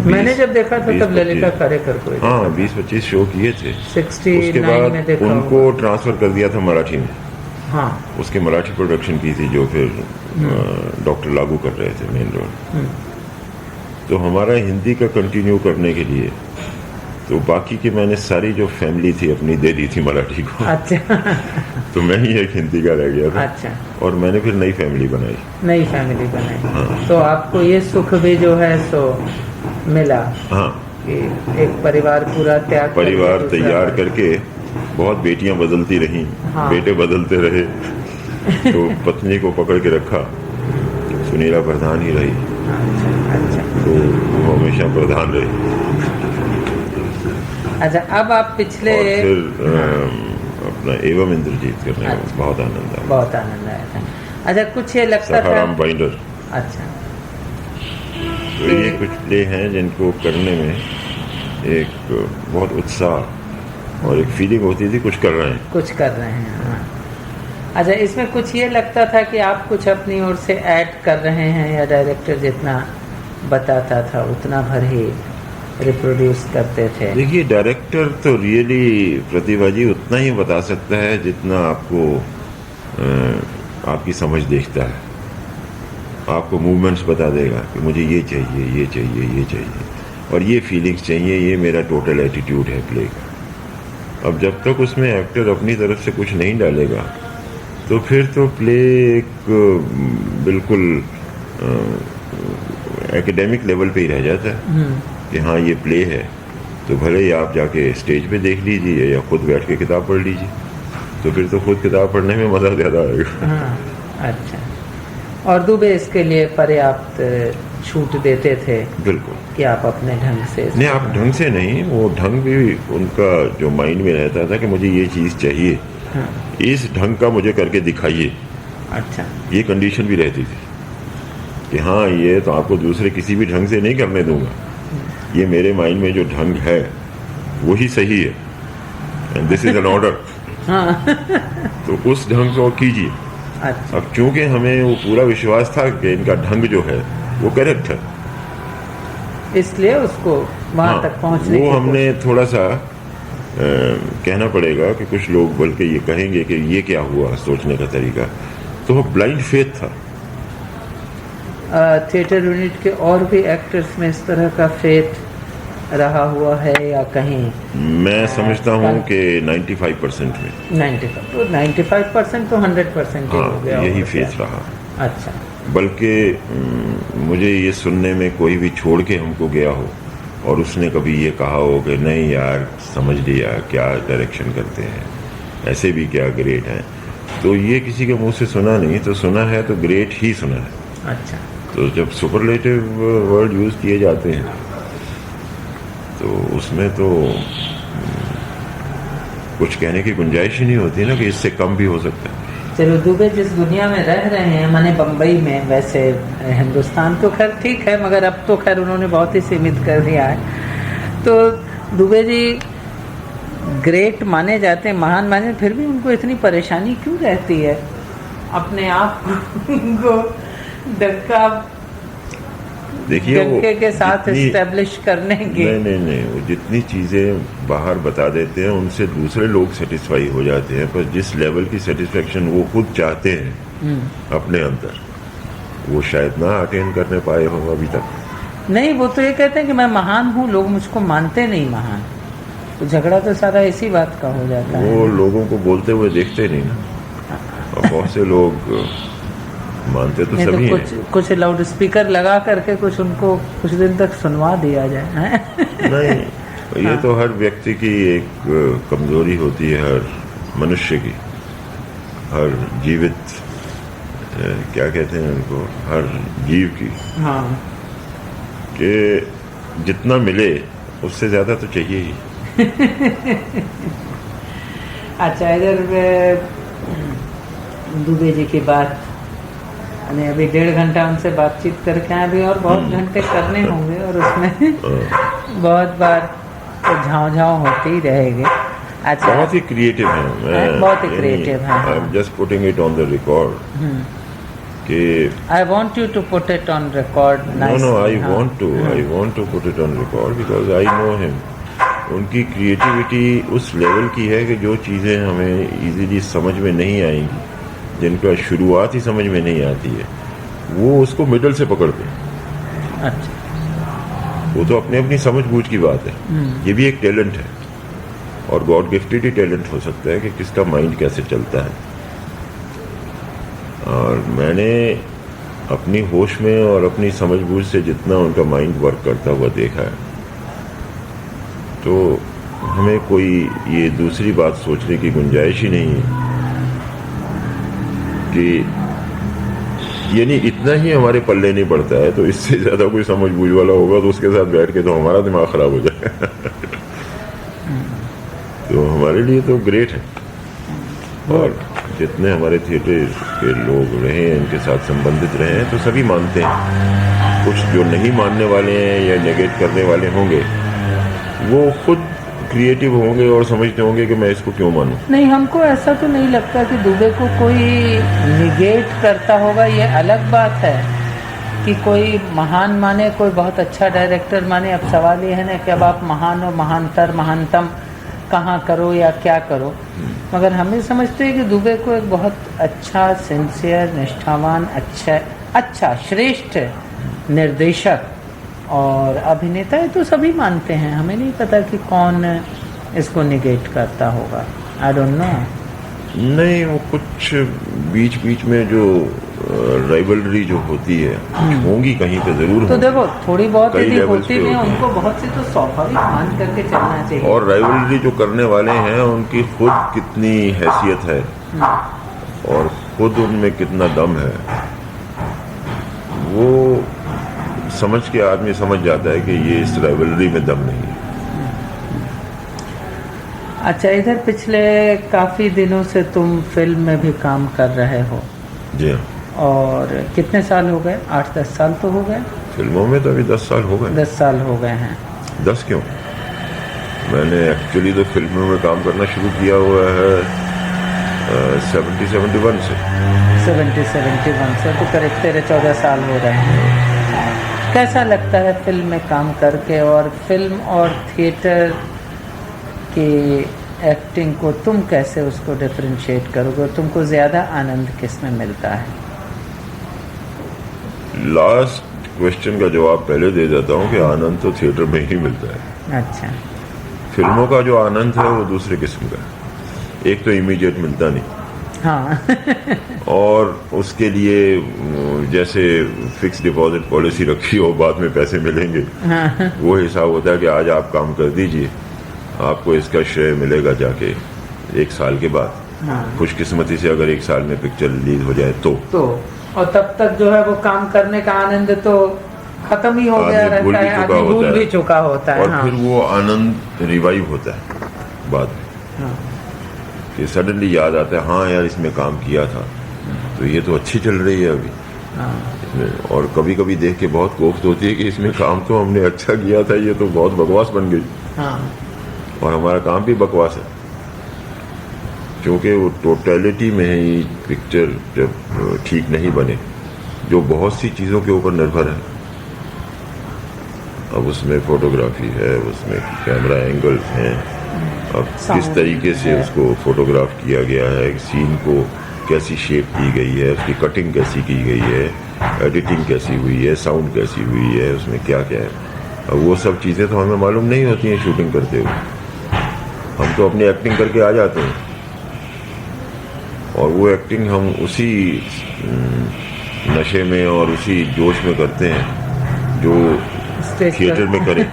मैंने जब देखा था तब ललिता कार्यकर को। हाँ, 20-25 शो किए थे। 69 उसके बाद उनको ट्रांसफर कर दिया था मराठी में। हाँ। उसके मराठी प्रोडक्शन की थी, जो फिर डॉक्टर लागू कर रहे थे मेन रोल। तो हमारा हिंदी का कंटिन्यू करने के लिए तो बाकी की मैंने सारी जो फैमिली थी अपनी दे दी थी मराठी को। अच्छा। तो मैं ही एक हिंदी का रह गया था। अच्छा। और मैंने फिर नई फैमिली बनाई। नई फैमिली बनाई। हाँ। तो आपको ये सुख भी जो है सो मिला। हाँ, कि एक परिवार पूरा त्याग परिवार करके तैयार दूसरा करके बहुत बेटियां बदलती रहीं। हाँ। बेटे बदलते रहे। तो पत्नी को पकड़ के रखा, सुनीला प्रधान ही रही। अच्छा। तो वो हमेशा प्रधान रही। अच्छा, अब आप पिछले और फिर अपना एवं इंद्रजीत करने में अच्छा। बहुत आनंद आया। बहुत आनंद आया था। अच्छा, कुछ ये लगता था। सखाराम बाइंडर। अच्छा। तो ये कुछ प्ले हैं जिनको करने में एक बहुत उत्साह और एक फीलिंग होती थी कुछ कर रहे हैं। कुछ कर रहे हैं। हाँ। अच्छा, इसमें कुछ ये लगता था कि आप कुछ अपनी ओर से ऐड कर रहे हैं, या डायरेक्टर जितना बताता था उतना भर ही रिप्रोड्यूस करते थे? देखिए, डायरेक्टर तो रियली प्रतिभा जी उतना ही बता सकता है जितना आपको आपकी समझ देखता है। आपको मूवमेंट्स बता देगा कि मुझे ये चाहिए, ये चाहिए, ये चाहिए, और ये फीलिंग्स चाहिए, ये मेरा टोटल एटीट्यूड है प्ले का। अब जब तक उसमें एक्टर अपनी तरफ से कुछ नहीं डालेगा तो फिर तो प्ले एक बिल्कुल एकेडमिक लेवल पे ही रह जाता है कि हाँ ये प्ले है। तो भले ही आप जाके स्टेज पे देख लीजिए या खुद बैठ के किताब पढ़ लीजिए, तो फिर तो खुद किताब पढ़ने में मज़ा ज़्यादा आएगा। हाँ। अच्छा। और दुबे इसके लिए पर्याप्त छूट देते थे? बिल्कुल। कि आप अपने ढंग से? नहीं, आप ढंग से नहीं, वो ढंग भी उनका जो माइंड में रहता था कि मुझे ये चीज़ चाहिए। हाँ। इस ढंग का मुझे करके दिखाइए। अच्छा। ये कंडीशन भी रहती थी कि हाँ ये तो आपको दूसरे किसी भी ढंग से नहीं करने दूंगा, ये मेरे माइंड में जो ढंग है वही सही है, and this is an order. तो उस ढंग को कीजिए। अच्छा। अब चूंकि हमें वो पूरा विश्वास था कि इनका ढंग जो है वो करेक्ट है, इसलिए उसको वहां तक पहुंचने वो की हमने थोड़ा सा कहना पड़ेगा कि कुछ लोग बल्कि ये कहेंगे कि ये क्या हुआ सोचने का तरीका, तो वो ब्लाइंड फेथ था। थिएटर यूनिट के और भी एक्टर्स में इस तरह का फेथ रहा हुआ है या कहीं? मैं समझता हूँ कि 95% में 95% तो 100% ही हो गया, यही होगा फेथ क्या? रहा। अच्छा। बल्कि मुझे ये सुनने में कोई भी छोड़ के हमको गया हो और उसने कभी ये कहा हो कि नहीं यार समझ लिया क्या डायरेक्शन करते हैं, ऐसे भी क्या ग्रेट हैं, तो ये किसी के मुंह से सुना नहीं। तो सुना है तो ग्रेट ही सुना है। अच्छा। तो जब सुपरलेटिव वर्ड यूज़ किए जाते हैं तो उसमें तो कुछ कहने की गुंजाइश ही नहीं होती ना कि इससे कम भी हो सकता है। चलो, दुबे जिस दुनिया में रह रहे हैं, माने बम्बई में, वैसे हिंदुस्तान तो खैर ठीक है, मगर अब तो खैर उन्होंने बहुत ही सीमित कर दिया है। तो दुबे जी ग्रेट माने जाते हैं, महान माने, फिर भी उनको इतनी परेशानी क्यों रहती है अपने आप को डंका देखिए डंके के साथ एस्टेब्लिश करने की? नहीं, वो जितनी चीज़ें बाहर बता देते हैं उनसे दूसरे लोग सेटिस्फाई हो जाते हैं, पर जिस लेवल की सेटिस्फेक्शन वो खुद चाहते हैं अपने अंदर, वो शायद ना अटेन करने पाए हों अभी तक। नहीं, वो तो ये कहते हैं कि मैं महान हूँ, लोग मुझको मानते नहीं महान। तो झगड़ा तो सारा इसी बात का हो जाता है। वो लोगों को बोलते हुए देखते नहीं ना, और बहुत से लोग मानते तो सभी तो हैं। कुछ लाउड स्पीकर लगा करके कुछ उनको कुछ दिन तक सुनवा दिया जाए, हैं? नहीं, ये तो हर व्यक्ति की एक कमजोरी होती है, हर मनुष्य की, हर जीवित क्या कहते हैं उनको, हर जीव की, हाँ, कि जितना मिले उससे ज्यादा तो चाहिए ही। अच्छा, इधर दुबे जी की बात, अभी 1.5 घंटा उनसे बातचीत करके आए, अभी और बहुत घंटे करने होंगे, और उसमें बहुत बार तो झाँव होती ही रहेगी। अच्छा, बहुत ही क्रिएटिव है, बहुत ही क्रिएटिव है। I am just putting it on the record कि I want you to put it on record. No, I want to put it on record because I know him. उनकी क्रिएटिविटी उस level की है कि जो चीज़ें हमें इजीली समझ में नहीं आएंगी जिनका शुरुआत ही समझ में नहीं आती है, वो उसको मिडल से पकड़ते हैं। अच्छा। वो तो अपने अपनी समझ बूझ की बात है। ये भी एक टैलेंट है, और गॉड गिफ्टेड ही टैलेंट हो सकता है कि किसका माइंड कैसे चलता है। और मैंने अपनी होश में और अपनी समझ बूझ से जितना उनका माइंड वर्क करता हुआ देखा है, तो हमें कोई ये दूसरी बात सोचने की गुंजाइश ही नहीं है कि यानी इतना ही हमारे पल्ले नहीं पड़ता है, तो इससे ज़्यादा कोई समझ बूझ वाला होगा तो उसके साथ बैठ के तो हमारा दिमाग ख़राब हो जाएगा। तो हमारे लिए तो ग्रेट है। और जितने हमारे थिएटर के लोग रहे हैं, इनके साथ संबंधित रहे हैं, तो सभी मानते हैं। कुछ जो नहीं मानने वाले हैं या नेगेट करने वाले होंगे, वो खुद क्रिएटिव होंगे और समझते होंगे कि मैं इसको क्यों मानूं। नहीं, हमको ऐसा तो नहीं लगता कि दुबे को कोई निगेट करता होगा। ये अलग बात है कि कोई महान माने, कोई बहुत अच्छा डायरेक्टर माने। अब सवाल ये है ना कि अब आप महान और महानतर महानतम कहाँ करो या क्या करो, मगर हमें समझते हैं कि दुबे को एक बहुत अच्छा, सिंसियर, निष्ठावान, अच्छा श्रेष्ठ निर्देशक और अभिनेता है, तो सभी मानते हैं। हमें नहीं पता कि कौन इसको निगेट करता होगा। I don't know. नहीं, वो कुछ बीच बीच में जो राइवलरी जो होती है, होंगी कहीं पे जरूर तो देखो, थोड़ी बहुत कई यदि levels होती पे भी है, होती उनको बहुत सी तो स्वाभाविक मान करके चलना चाहिए। और राइवलरी जो करने वाले हैं, उनकी खुद कितनी हैसियत है और खुद उनमें कितना दम है, वो समझ के आदमी समझ जाता है कि ये इस राइवलरी में दम नहीं है। अच्छा, इधर पिछले काफ़ी दिनों से तुम फिल्म में भी काम कर रहे हो। जी हाँ। और कितने साल हो गए? 8-10 साल तो हो गए। फिल्मों में तो अभी 10 साल हो गए। 10 साल हो गए हैं। 10 क्यों? मैंने एक्चुअली तो फिल्मों में काम करना शुरू किया हुआ है 70-71 से। 70-71 से तो करीब 13-14 साल हो रहे हैं। कैसा लगता है फिल्म में काम करके? और फिल्म और थिएटर की एक्टिंग को तुम कैसे उसको डिफरेंशिएट करोगे? तुमको ज़्यादा आनंद किस में मिलता है? लास्ट क्वेश्चन का जवाब पहले दे देता हूँ कि आनंद तो थिएटर में ही मिलता है। अच्छा। फिल्मों का जो आनंद है वो दूसरे किस्म का है। एक तो इमीडिएट मिलता नहीं, हाँ। और उसके लिए जैसे फिक्स डिपॉजिट पॉलिसी रखी हो, बाद में पैसे मिलेंगे, हाँ। वो हिसाब होता है कि आज आप काम कर दीजिए, आपको इसका श्रेय मिलेगा जाके 1 साल के बाद। हाँ। खुशकिस्मती से अगर 1 साल में पिक्चर रिलीज हो जाए तो और तब तक जो है वो काम करने का आनंद तो खत्म ही हो गया रहता है, आदमी भूल भी चुका होता है। और हाँ। फिर वो आनंद रिवाइव होता है बाद में। हाँ। कि सडनली याद आता है, हाँ यार इसमें काम किया था, तो ये तो अच्छी चल रही है अभी। हाँ। और कभी कभी देख के बहुत कोफ्त होती है कि इसमें काम तो हमने अच्छा किया था, ये तो बहुत बकवास बन गई। हाँ। और हमारा काम भी बकवास है, क्योंकि वो टोटलिटी में ही पिक्चर जब ठीक नहीं बने, जो बहुत सी चीज़ों के ऊपर निर्भर है। अब उसमें फोटोग्राफी है, उसमें कैमरा एंगल्स हैं, अब किस तरीके से उसको फोटोग्राफ किया गया है, सीन को कैसी शेप दी गई है, उसकी कटिंग कैसी की गई है, एडिटिंग कैसी हुई है, साउंड कैसी हुई है, उसमें क्या क्या है। अब वो सब चीज़ें तो हमें मालूम नहीं होती हैं शूटिंग करते हुए। हम तो अपनी एक्टिंग करके आ जाते हैं, और वो एक्टिंग हम उसी नशे में और उसी जोश में करते हैं जो थिएटर में करें।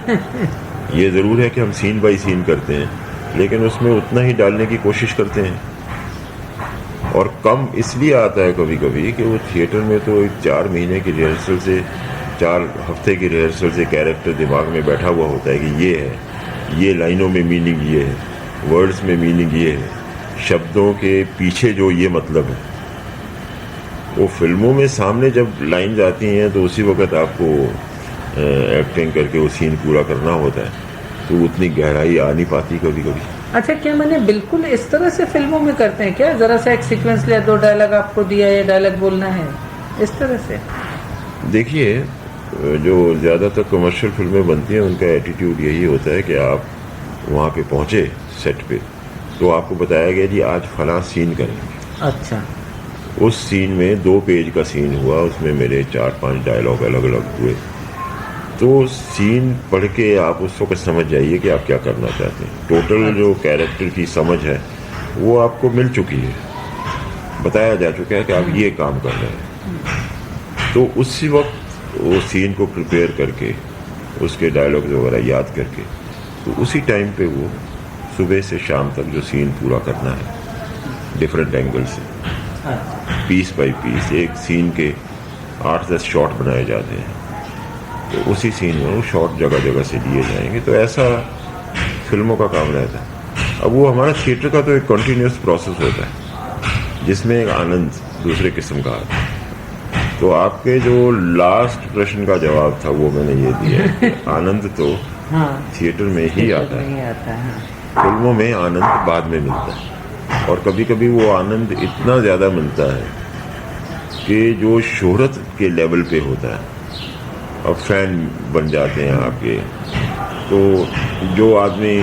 ये ज़रूर है कि हम सीन बाई सीन करते हैं, लेकिन उसमें उतना ही डालने की कोशिश करते हैं। और कम इसलिए आता है कभी कभी कि वो थिएटर में तो 4 महीने की रिहर्सल से, 4 हफ्ते की रिहर्सल से कैरेक्टर दिमाग में बैठा हुआ होता है कि ये है, ये लाइनों में मीनिंग ये है, वर्ड्स में मीनिंग ये है, शब्दों के पीछे जो ये मतलब है। वो फिल्मों में सामने जब लाइन्स आती हैं तो उसी वक्त आपको एक्टिंग करके वो सीन पूरा करना होता है, तो उतनी गहराई आ नहीं पाती कभी कभी। अच्छा, क्या मैंने बिल्कुल इस तरह से फिल्मों में करते हैं क्या? जरा सा एक सीक्वेंस लिया, 2 डायलॉग आपको दिया, ये डायलॉग बोलना है, इस तरह से? देखिए, जो ज़्यादातर कमर्शियल फिल्में बनती हैं उनका एटीट्यूड यही होता है कि आप वहाँ पे पहुँचे सेट पे, तो आपको बताया गया जी आज फलां सीन करेंगे। अच्छा। उस सीन में 2 पेज का सीन हुआ, उसमें मेरे 4-5 डायलॉग अलग अलग हुए। तो सीन पढ़ के आप उस वक्त समझ जाइए कि आप क्या करना चाहते हैं। टोटल जो कैरेक्टर की समझ है वो आपको मिल चुकी है, बताया जा चुका है कि आप ये काम कर रहे हैं। तो उसी वक्त वो सीन को प्रिपेयर करके, उसके डायलॉग वगैरह याद करके, तो उसी टाइम पे वो सुबह से शाम तक जो सीन पूरा करना है डिफरेंट एंगल से, पीस बाय पीस, एक सीन के 8-10 शॉट बनाए जाते हैं, तो उसी सीन में वो शॉट जगह जगह से लिए जाएंगे। तो ऐसा फिल्मों का काम रहता है। अब वो हमारा थिएटर का तो एक कंटिन्यूस प्रोसेस होता है जिसमें एक आनंद दूसरे किस्म का आता है। तो आपके जो लास्ट प्रश्न का जवाब था वो मैंने ये दिया है कि आनंद तो थिएटर में ही आता है। फिल्मों में आनंद बाद में मिलता है, और कभी कभी वो आनंद इतना ज़्यादा मिलता है कि जो शोहरत के लेवल पे होता है, अब फैन बन जाते हैं आपके, तो जो आदमी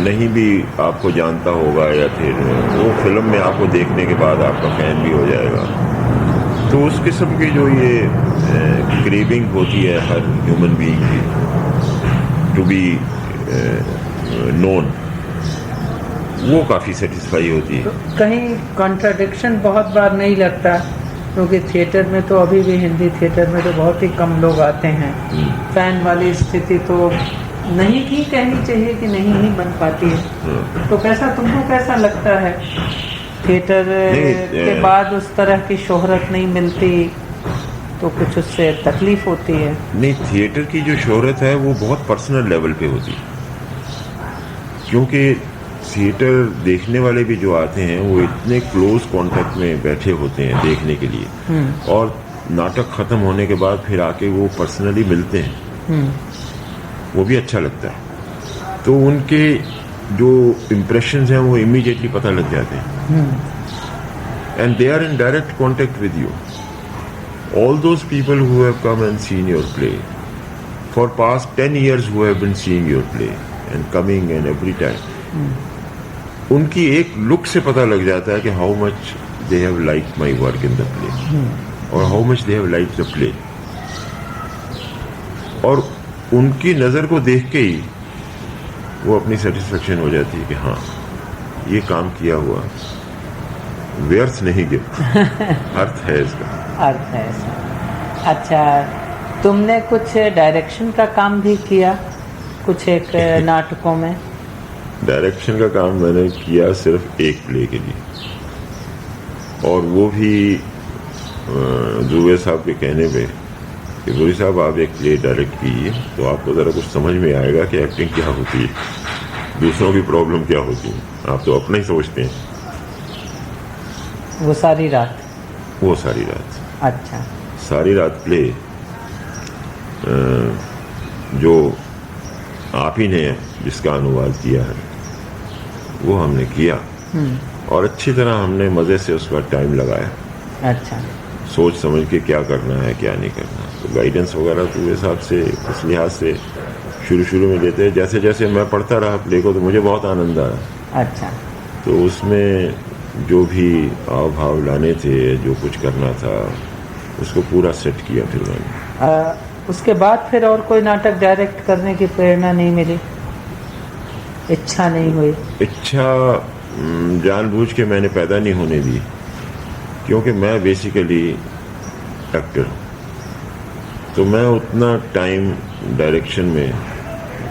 नहीं भी आपको जानता होगा या फिर वो फिल्म में आपको देखने के बाद आपका फैन भी हो जाएगा। तो उस किस्म की जो ये क्रेविंग होती है हर ह्यूमन बीइंग की टू बी नोन, वो काफ़ी सेटिस्फाई होती है। तो कहीं कॉन्ट्राडिक्शन बहुत बार नहीं लगता, क्योंकि थिएटर में तो अभी भी, हिंदी थिएटर में तो बहुत ही कम लोग आते हैं। फैन वाली स्थिति तो नहीं ही कहनी चाहिए कि नहीं ही बन पाती है। तो तुमको कैसा लगता है, थिएटर के बाद उस तरह की शोहरत नहीं मिलती तो कुछ उससे तकलीफ होती है? नहीं, थिएटर की जो शोहरत है वो बहुत पर्सनल लेवल पे होती है, क्योंकि थिएटर देखने वाले भी जो आते हैं वो इतने क्लोज कांटेक्ट में बैठे होते हैं देखने के लिए, और नाटक खत्म होने के बाद फिर आके वो पर्सनली मिलते हैं, वो भी अच्छा लगता है। तो उनके जो इम्प्रेशंस हैं वो इमीडिएटली पता लग जाते हैं, and they are in direct contact with you. All those people who have come and seen your play for past 10 years, who have been seeing your play and coming and every time, उनकी एक look से पता लग जाता है कि how much they have liked my work in the play और how much they have liked the play। और उनकी नज़र को देख के ही वो अपनी सेटिस्फेक्शन हो जाती है कि हाँ, ये काम किया हुआ व्यर्थ नहीं गया, अर्थ है इसका, अर्थ है इसका। अच्छा, तुमने कुछ डायरेक्शन का काम भी किया कुछ एक नाटकों में? डायरेक्शन का काम मैंने किया सिर्फ एक प्ले के लिए, और वो भी जुबेर साहब के कहने पे कि बुरी साहब आप एक प्ले डायरेक्ट कीजिए तो आपको ज़रा कुछ समझ में आएगा कि एक्टिंग क्या होती है, दूसरों की प्रॉब्लम क्या होती है, आप तो अपना ही सोचते हैं। वो सारी रात? वो सारी रात। अच्छा। सारी रात प्ले जो आप ही ने जिसका अनुवाद किया है वो हमने किया, और अच्छी तरह हमने मज़े से उसका टाइम लगाया। अच्छा। सोच समझ के क्या करना है क्या नहीं करना, तो गाइडेंस वगैरह तो इस हिसाब से, इस लिहाज से शुरू में देते हैं। जैसे जैसे मैं पढ़ता रहा प्ले को तो मुझे बहुत आनंद आया। अच्छा। तो उसमें जो भी हाव भाव लाने थे, जो कुछ करना था, उसको पूरा सेट किया फिर मैंने। उसके बाद फिर और कोई नाटक डायरेक्ट करने की प्रेरणा नहीं मिली, इच्छा नहीं हुई? इच्छा जानबूझ के मैंने पैदा नहीं होने दी, क्योंकि मैं बेसिकली एक्टर हूँ, तो मैं उतना टाइम डायरेक्शन में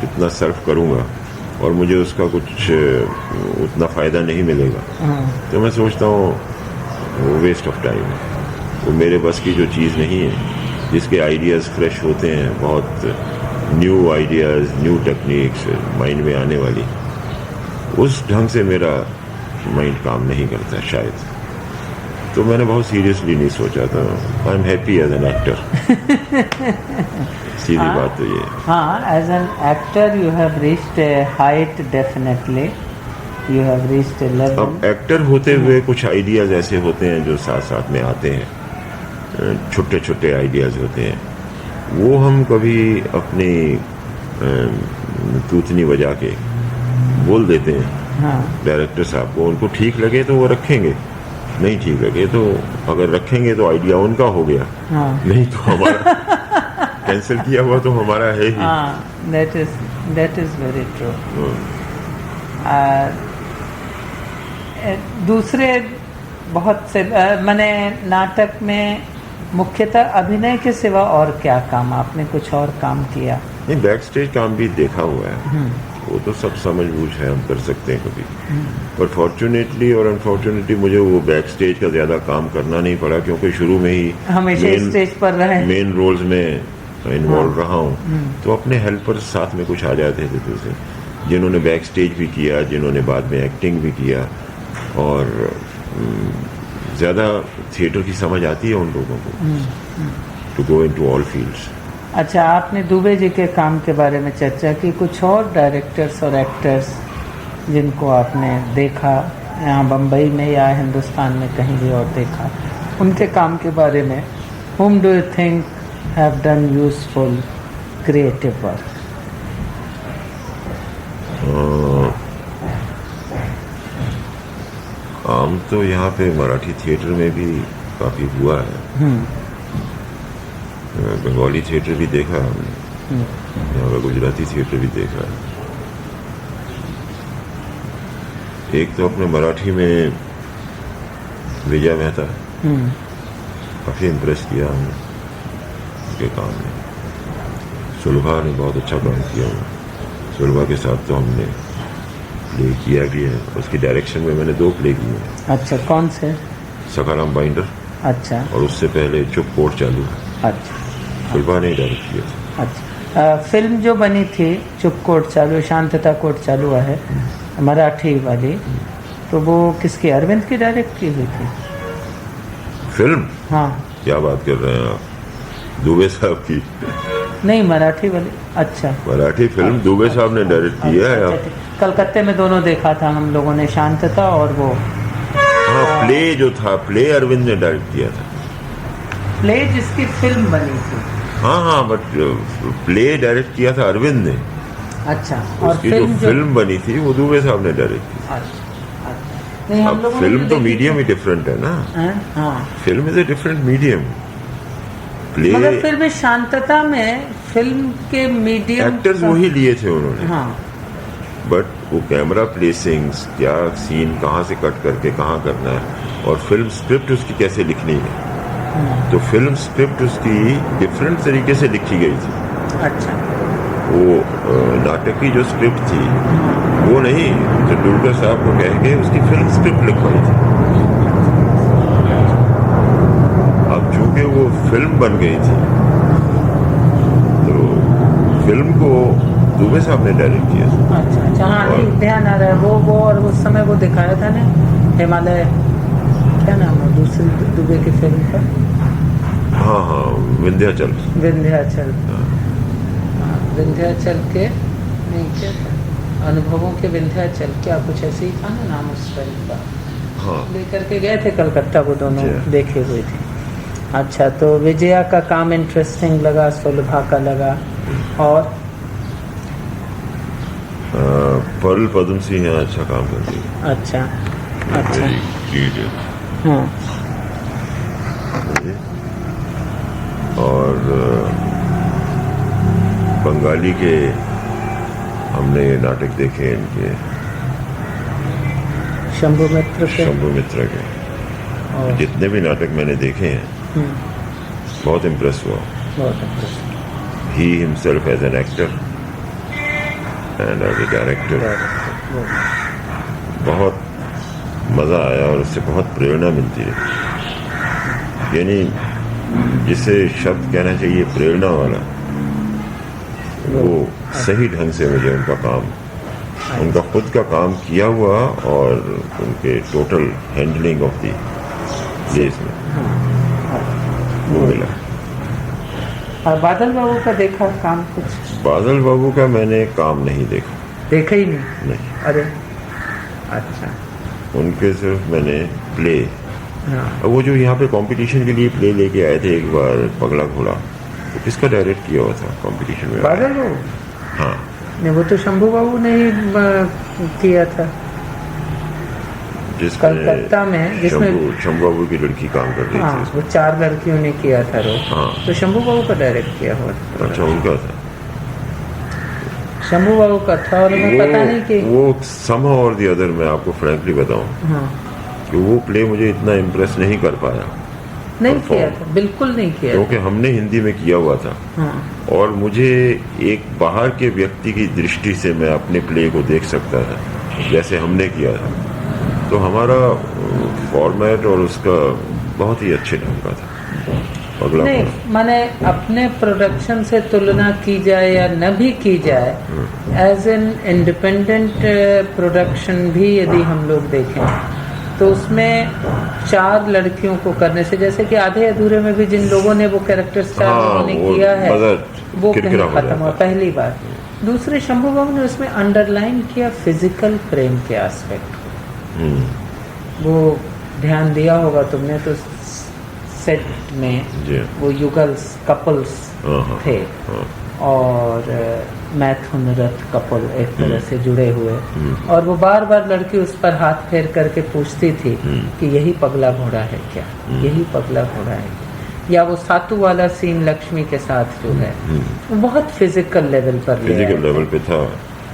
जितना सर्व करूँगा और मुझे उसका कुछ उतना फ़ायदा नहीं मिलेगा, तो मैं सोचता हूँ वो वेस्ट ऑफ टाइम है, वो मेरे बस की जो चीज़ नहीं है। जिसके आइडियाज़ फ्रेश होते हैं, बहुत new ideas, new techniques mind में आने वाली, उस ढंग से मेरा माइंड काम नहीं करता शायद, तो मैंने बहुत सीरियसली नहीं सोचा था। I am happy as an actor. सीधी बात तो ये। हाँ, as an actor you have reached a height, definitely you have reached a level. अब एक्टर होते हुए कुछ आइडियाज़ ऐसे होते हैं जो साथ साथ में आते हैं, छोटे छोटे आइडियाज़ होते हैं, वो हम कभी अपनी तूतनी बजा के बोल देते हैं। हाँ। डायरेक्टर साहब को, उनको ठीक लगे तो वो रखेंगे, नहीं ठीक लगे तो अगर रखेंगे तो आइडिया उनका हो गया, हाँ नहीं तो हमारा कैंसिल किया हुआ तो हमारा है ही। हाँ, दैट इज वेरी ट्रू। दूसरे बहुत से मैंने नाटक में मुख्यतः अभिनय के सिवा और क्या काम, आपने कुछ और काम किया? नहीं, बैक स्टेज काम भी देखा हुआ है, वो तो सब समझ बूझ है, हम कर सकते हैं कभी। पर फॉर्चुनेटली और अनफॉर्चुनेटली मुझे वो बैक स्टेज का ज़्यादा काम करना नहीं पड़ा, क्योंकि शुरू में ही हमेशा स्टेज पर रहे, मेन रोल्स में इन्वॉल्व रहा हूँ, तो अपने हेल्पर्स साथ में कुछ आ जाते थे दूसरे, जिन्होंने बैक स्टेज भी किया, जिन्होंने बाद में एक्टिंग भी किया, और ज़्यादा थिएटर की समझ आती है उन लोगों को, to go into all fields. अच्छा, आपने दुबे जी के काम के बारे में चर्चा की, कुछ और डायरेक्टर्स और एक्टर्स जिनको आपने देखा यहाँ बम्बई में या हिंदुस्तान में कहीं भी और देखा, उनके काम के बारे में, whom do you think have done useful creative work? काम तो यहाँ पे मराठी थिएटर में भी काफ़ी हुआ है, बंगाली थिएटर भी देखा हमने, यहाँ का गुजराती थिएटर भी देखा है। एक तो अपने मराठी में विजय मेहता काफ़ी इम्प्रेस किया हमने उनके काम में। सुलभा ने बहुत अच्छा काम किया हुआ, सुलभा के साथ तो हमने प्ले किया भी है, उसकी डायरेक्शन में मैंने 2 प्ले किए हैं। अच्छा, कौन से? सखाराम बाइंडर, अच्छा, और उससे पहले चुप कोर्ट चालू। अच्छा, सुलभा ने डायरेक्ट किया था। अच्छा, फिल्म जो बनी थी चुप कोर्ट चालू, शांतता कोर्ट चालू है, मराठी वाली, तो वो किसकी, अरविंद की डायरेक्ट की हुई थी फिल्म? हाँ। क्या बात कर रहे हैं आप, दुबे साहब की? नहीं, मराठी वाली। अच्छा, मराठी फिल्म दुबे साहब ने डायरेक्ट किया है। अच्छा, कलकत्ते में दोनों देखा था हम लोगों ने, शांतता और वो। हाँ, प्ले जो था, प्ले अरविंद ने डायरेक्ट किया था। प्ले जिसकी फिल्म बनी थी? हाँ, बट प्ले डायरेक्ट किया था अरविंद ने। अच्छा, और उसकी जो फिल्म बनी थी वो दुबे साहब ने डायरेक्ट की। अच्छा, नहीं, हम अब लोगों फिल्म ने तो मीडियम ही डिफरेंट है ना। हाँ, film is a different medium. Play, मगर फिर भी शांतता में फिल्म के मीडियम एक्टर्स वही लिए थे उन्होंने। हाँ, बट वो कैमरा प्लेसिंग्स, क्या सीन कहाँ से कट करके कहाँ करना है, और फिल्म स्क्रिप्ट उसकी कैसे लिखनी है, तो फिल्म स्क्रिप्ट उसकी डिफरेंट तरीके से लिखी गई थी। अच्छा, वो नाटक की जो स्क्रिप्ट थी वो नहीं, तेंदुलकर साहब को कह के उसकी फिल्म स्क्रिप्ट लिखवाई थी। अब चूंकि वो फिल्म बन गई थी, तो फिल्म को दुबे साहब ने डायरेक्ट किया। अच्छा, हाँ, नहीं ध्यान आ रहा है वो और उस समय वो दिखाया था ना, हिमालय, क्या नाम है दूसरी दुबे की फिल्म का? हाँ, विंध्याचल। विंध्याचल, विंध्याचल के, नहीं क्या था, अनुभवों के विंध्याचल, क्या कुछ ऐसे ही था ना नाम उस फिल्म का। हाँ, लेकर के गए थे कलकत्ता, वो दोनों देखे हुए थे। अच्छा, तो विजया का काम इंटरेस्टिंग लगा, सुलभा का लगा, और पर्ल पद्म सिंह यहाँ अच्छा काम करती है। अच्छा, अच्छा, हाँ, और बंगाली के हमने ये नाटक देखे इनके, शंभु मित्र के, शंभु मित्र के, और जितने भी नाटक मैंने देखे हैं बहुत इम्प्रेस हुआ। बहुत interesting, he himself as an actor and as a director, बहुत मज़ा आया और उससे बहुत प्रेरणा मिलती है। यानी जिसे शब्द कहना चाहिए प्रेरणा वाला, वो सही ढंग से मुझे उनका काम, उनका खुद का काम किया हुआ और उनके total handling of the place में वो मिला। और बादल बाबू का देखा काम कुछ? बादल बाबू का मैंने काम नहीं देखा। देखा ही नहीं? नहीं। अरे अच्छा, उनके सिर्फ मैंने प्ले, हाँ, वो जो यहाँ पे कंपटीशन के लिए प्ले लेके आए थे एक बार, पगला घोड़ा, तो किसका डायरेक्ट किया हुआ था कंपटीशन में? बादल बाबू? हाँ, नहीं, वो तो शंभू बाबू ने ही किया था। जिसमें कलकत्ता में, जिसमें शंभू बाबू की लड़की काम कर रही हाँ, थी। वो 4 लड़कियों ने किया था रोल। हाँ। तो शंभू बाबू का डायरेक्ट किया हुआ था। अच्छा, उनका था। शंभू बाबू का था, और मैं पता नहीं कि वो somehow or the other, मैं आपको फ्रैंकली बताऊं हाँ, कि वो प्ले मुझे इतना इम्प्रेस नहीं कर पाया, नहीं perform। किया था, बिल्कुल नहीं किया था। क्योंकि हमने हिंदी में किया हुआ था हाँ, और मुझे एक बाहर के व्यक्ति की दृष्टि से मैं अपने प्ले को देख सकता था जैसे हमने किया था। तो हमारा फॉर्मेट और उसका बहुत ही अच्छे ढंग का था। अगला नहीं, माने अपने प्रोडक्शन से तुलना की जाए या न भी की जाए, एज एन इंडिपेंडेंट प्रोडक्शन भी यदि हम लोग देखें तो उसमें 4 लड़कियों को करने से, जैसे कि आधे अधूरे में भी जिन लोगों ने वो कैरेक्टर्स 4 लोगों ने किया है, वो कहीं खत्म हुआ, पहली बार। दूसरे, शंभू बाबू ने उसमें अंडरलाइन किया फिजिकल प्रेम के एस्पेक्ट को। वो ध्यान दिया होगा तुमने, तो सेट में वो युगल्स, कपल्स थे और मैथुन रथ कपल एक तरह से जुड़े हुए, और वो बार बार लड़की उस पर हाथ फेर करके पूछती थी कि यही पगला घोड़ा है क्या, यही पगला घोड़ा है क्या? या वो सातू वाला सीन लक्ष्मी के साथ जो है, वो बहुत फिजिकल लेवल पर पे था।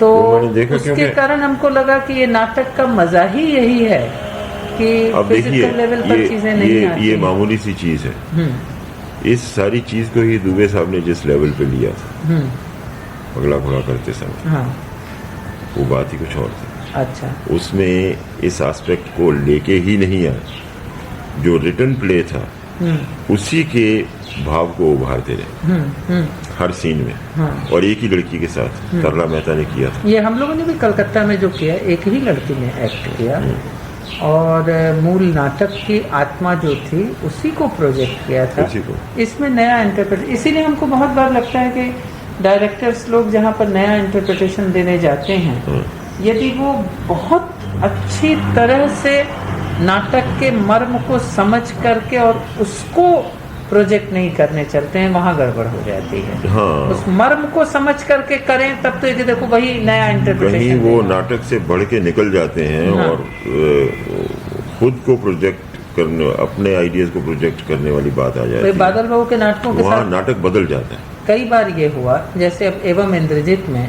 तो मैंने देखा, उसके कारण हमको लगा कि ये नाटक का मजा ही यही है कि फिजिकल लेवल पर चीजें नहीं आती। ये मामूली सी चीज है। इस सारी चीज को ही दुबे साहब ने जिस लेवल पे लिया था पगला घोड़ा करते समय, हाँ, वो बात ही कुछ और थी। अच्छा, उसमें इस एस्पेक्ट को लेके ही नहीं आया। जो रिटन प्ले था उसी के भाव को उभारते रहे हर सीन में। हाँ। और एक ही लड़की के साथ तरला मेहता ने किया था। ये हम लोगों ने भी कलकत्ता में जो किया, एक ही लड़की ने एक्ट किया और मूल नाटक की आत्मा जो थी उसी को प्रोजेक्ट किया था। इसमें नया इंटरप्रेट, इसीलिए हमको बहुत बार लगता है कि डायरेक्टर्स लोग जहाँ पर नया इंटरप्रिटेशन देने जाते हैं, यदि वो बहुत अच्छी तरह से नाटक के मर्म को समझ करके और उसको प्रोजेक्ट नहीं करने चलते हैं, वहाँ गड़बड़ हो जाती है। हाँ। उस मर्म को समझ करके करें तब तो ये देखो वही नया इंटरप्रिटेशन, कहीं वो नाटक से बढ़ के निकल जाते हैं। हाँ। और खुद को प्रोजेक्ट करने, अपने आइडियाज को प्रोजेक्ट करने वाली बात आ जाती है। बादल बाबू के नाटकों के साथ नाटक बदल जाता है। कई बार ये हुआ, जैसे अब एवं इंद्रजीत में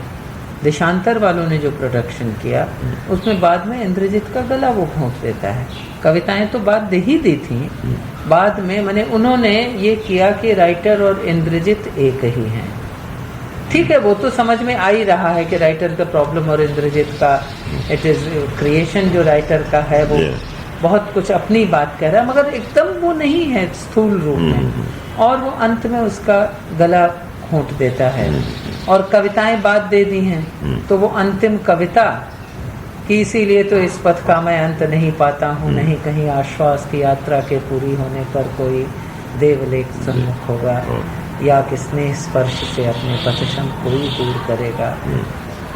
देशांतर वालों ने जो प्रोडक्शन किया, उसमें बाद में इंद्रजीत का गला वो घोंट देता है। कविताएं तो बाद दे ही दी थी, बाद में मैंने उन्होंने ये किया कि राइटर और इंद्रजीत एक ही हैं। ठीक है, वो तो समझ में आ ही रहा है कि राइटर का प्रॉब्लम और इंद्रजीत का, इट इज क्रिएशन जो राइटर का है वो बहुत कुछ अपनी बात कह रहा है, मगर एकदम वो नहीं है स्थूल रूप में। और वो अंत में उसका गला घोंट देता है और कविताएं बाद दे दी हैं, तो वो अंतिम कविता कि इसीलिए तो इस पथ का मैं अंत नहीं पाता हूँ, नहीं कहीं आश्वास की यात्रा के पूरी होने पर कोई देवलेख सम्मुख होगा, या किसने स्पर्श से अपने पथश्रम कोई दूर करेगा।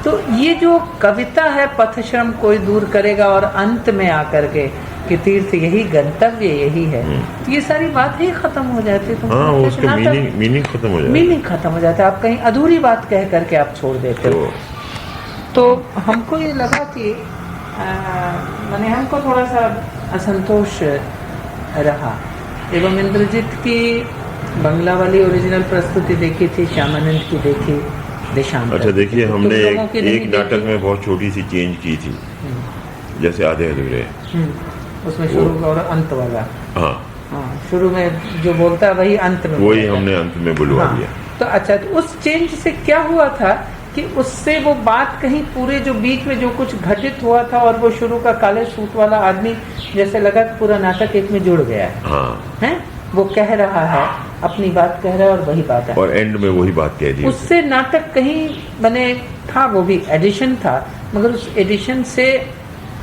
तो ये जो कविता है, पथश्रम कोई दूर करेगा, और अंत में आकर के कि तीर्थ यही, गंतव्य यही है, तो ये सारी बात ही खत्म हो जाती है। हाँ, उसका मीनिंग खत्म हो जाता है। मीनिंग खत्म हो जाता है, आप कहीं अधूरी बात कह करके आप छोड़ देते हो। तो हमको ये लगा कि मैंने हमको थोड़ा सा असंतोष रहा। एवं इंद्रजीत की बंगला वाली ओरिजिनल प्रस्तुति देखी थी, श्यामानंद की देखी, देशांतर। अच्छा, देखिए, हमने एक नाटक में बहुत छोटी सी चेंज की थी, जैसे आधे अधूरे, उसमें शुरू और अंत वाला। हाँ, शुरू में जो बोलता है वही अंत में, वही हमने अंत में बुलवा दिया। तो अच्छा, तो उस चेंज से क्या हुआ था कि उससे वो बात कहीं पूरे जो बीच में जो कुछ घटित हुआ था, और वो शुरू का काले सूट वाला आदमी जैसे लगा कि पूरा नाटक एक में जुड़ गया है। हाँ। है, वो कह रहा है, अपनी बात कह रहा है और वही बात है, और एंड में वही बात कह दी। उससे नाटक कहीं बने था, वो भी एडिशन था, मगर उस एडिशन से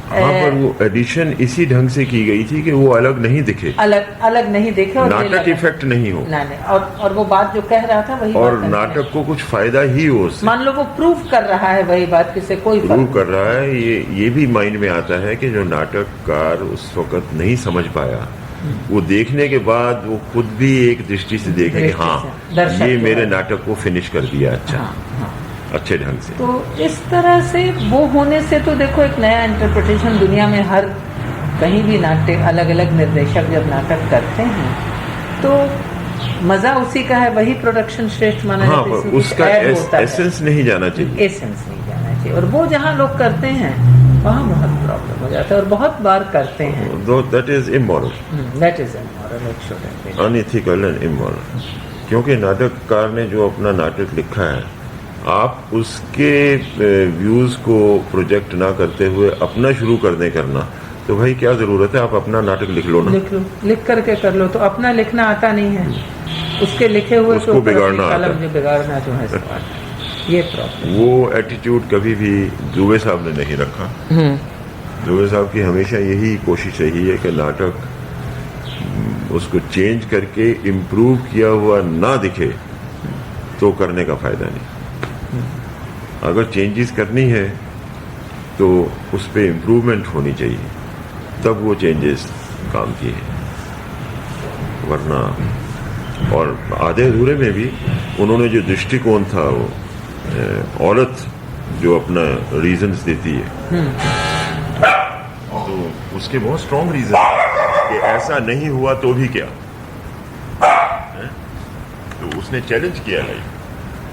हाँ, पर वो एडिशन इसी ढंग से की गई थी कि वो अलग नहीं दिखे, अलग नहीं दिखे, और नाटक इफेक्ट नहीं हो। नहीं, और वो बात जो कह रहा था वही, और नाटक को कुछ फायदा ही हो उससे। मान लो वो प्रूव कर रहा है वही बात, किसे कोई प्रूव कर रहा है। ये भी माइंड में आता है कि जो नाटककार उस वक्त नहीं समझ पाया, वो देखने के बाद वो खुद भी एक दृष्टि से देखे कि हाँ, ये मेरे नाटक को फिनिश कर दिया अच्छा, अच्छे ढंग से। तो इस तरह से वो होने से तो देखो एक नया इंटरप्रिटेशन दुनिया में हर कहीं भी नाट्य अलग अलग निर्देशक जब नाटक करते हैं तो मजा उसी का है, वही प्रोडक्शन श्रेष्ठ माना हाँ, जाता है, इसमें कुछ उसका ऐड होता है, एसेंस नहीं जाना चाहिए, एसेंस नहीं जाना चाहिए। और वो जहाँ लोग करते हैं वहाँ बहुत प्रॉब्लम हो जाता है और बहुत बार करते हैं। That is immoral, that is immoral, it shouldn't be, unethical and immoral. क्योंकि नाटककार ने जो अपना नाटक लिखा है, आप उसके व्यूज को प्रोजेक्ट ना करते हुए अपना शुरू करना, तो भाई क्या जरूरत है, आप अपना नाटक लिख लो ना, लिख करके कर लो। तो अपना लिखना आता नहीं है, उसके लिखे हुए उसको बिगाड़ना आता कलम जो बिगाड़ना जो है सवाल, ये प्रॉब्लम। वो एटीट्यूड कभी भी दुबे साहब ने नहीं रखा। दुबे साहब की हमेशा यही कोशिश रही है कि नाटक उसको चेंज करके इम्प्रूव किया हुआ ना दिखे तो करने का फायदा नहीं। अगर चेंजेस करनी है तो उस पर इम्प्रूवमेंट होनी चाहिए, तब वो चेंजेस काम की है। वरना और आधे अधूरे में भी उन्होंने जो दृष्टिकोण था, वो औरत जो अपना रीजंस देती है, तो उसके बहुत स्ट्रॉन्ग रीजन कि ऐसा नहीं हुआ तो भी क्या है? तो उसने चैलेंज किया लाइफ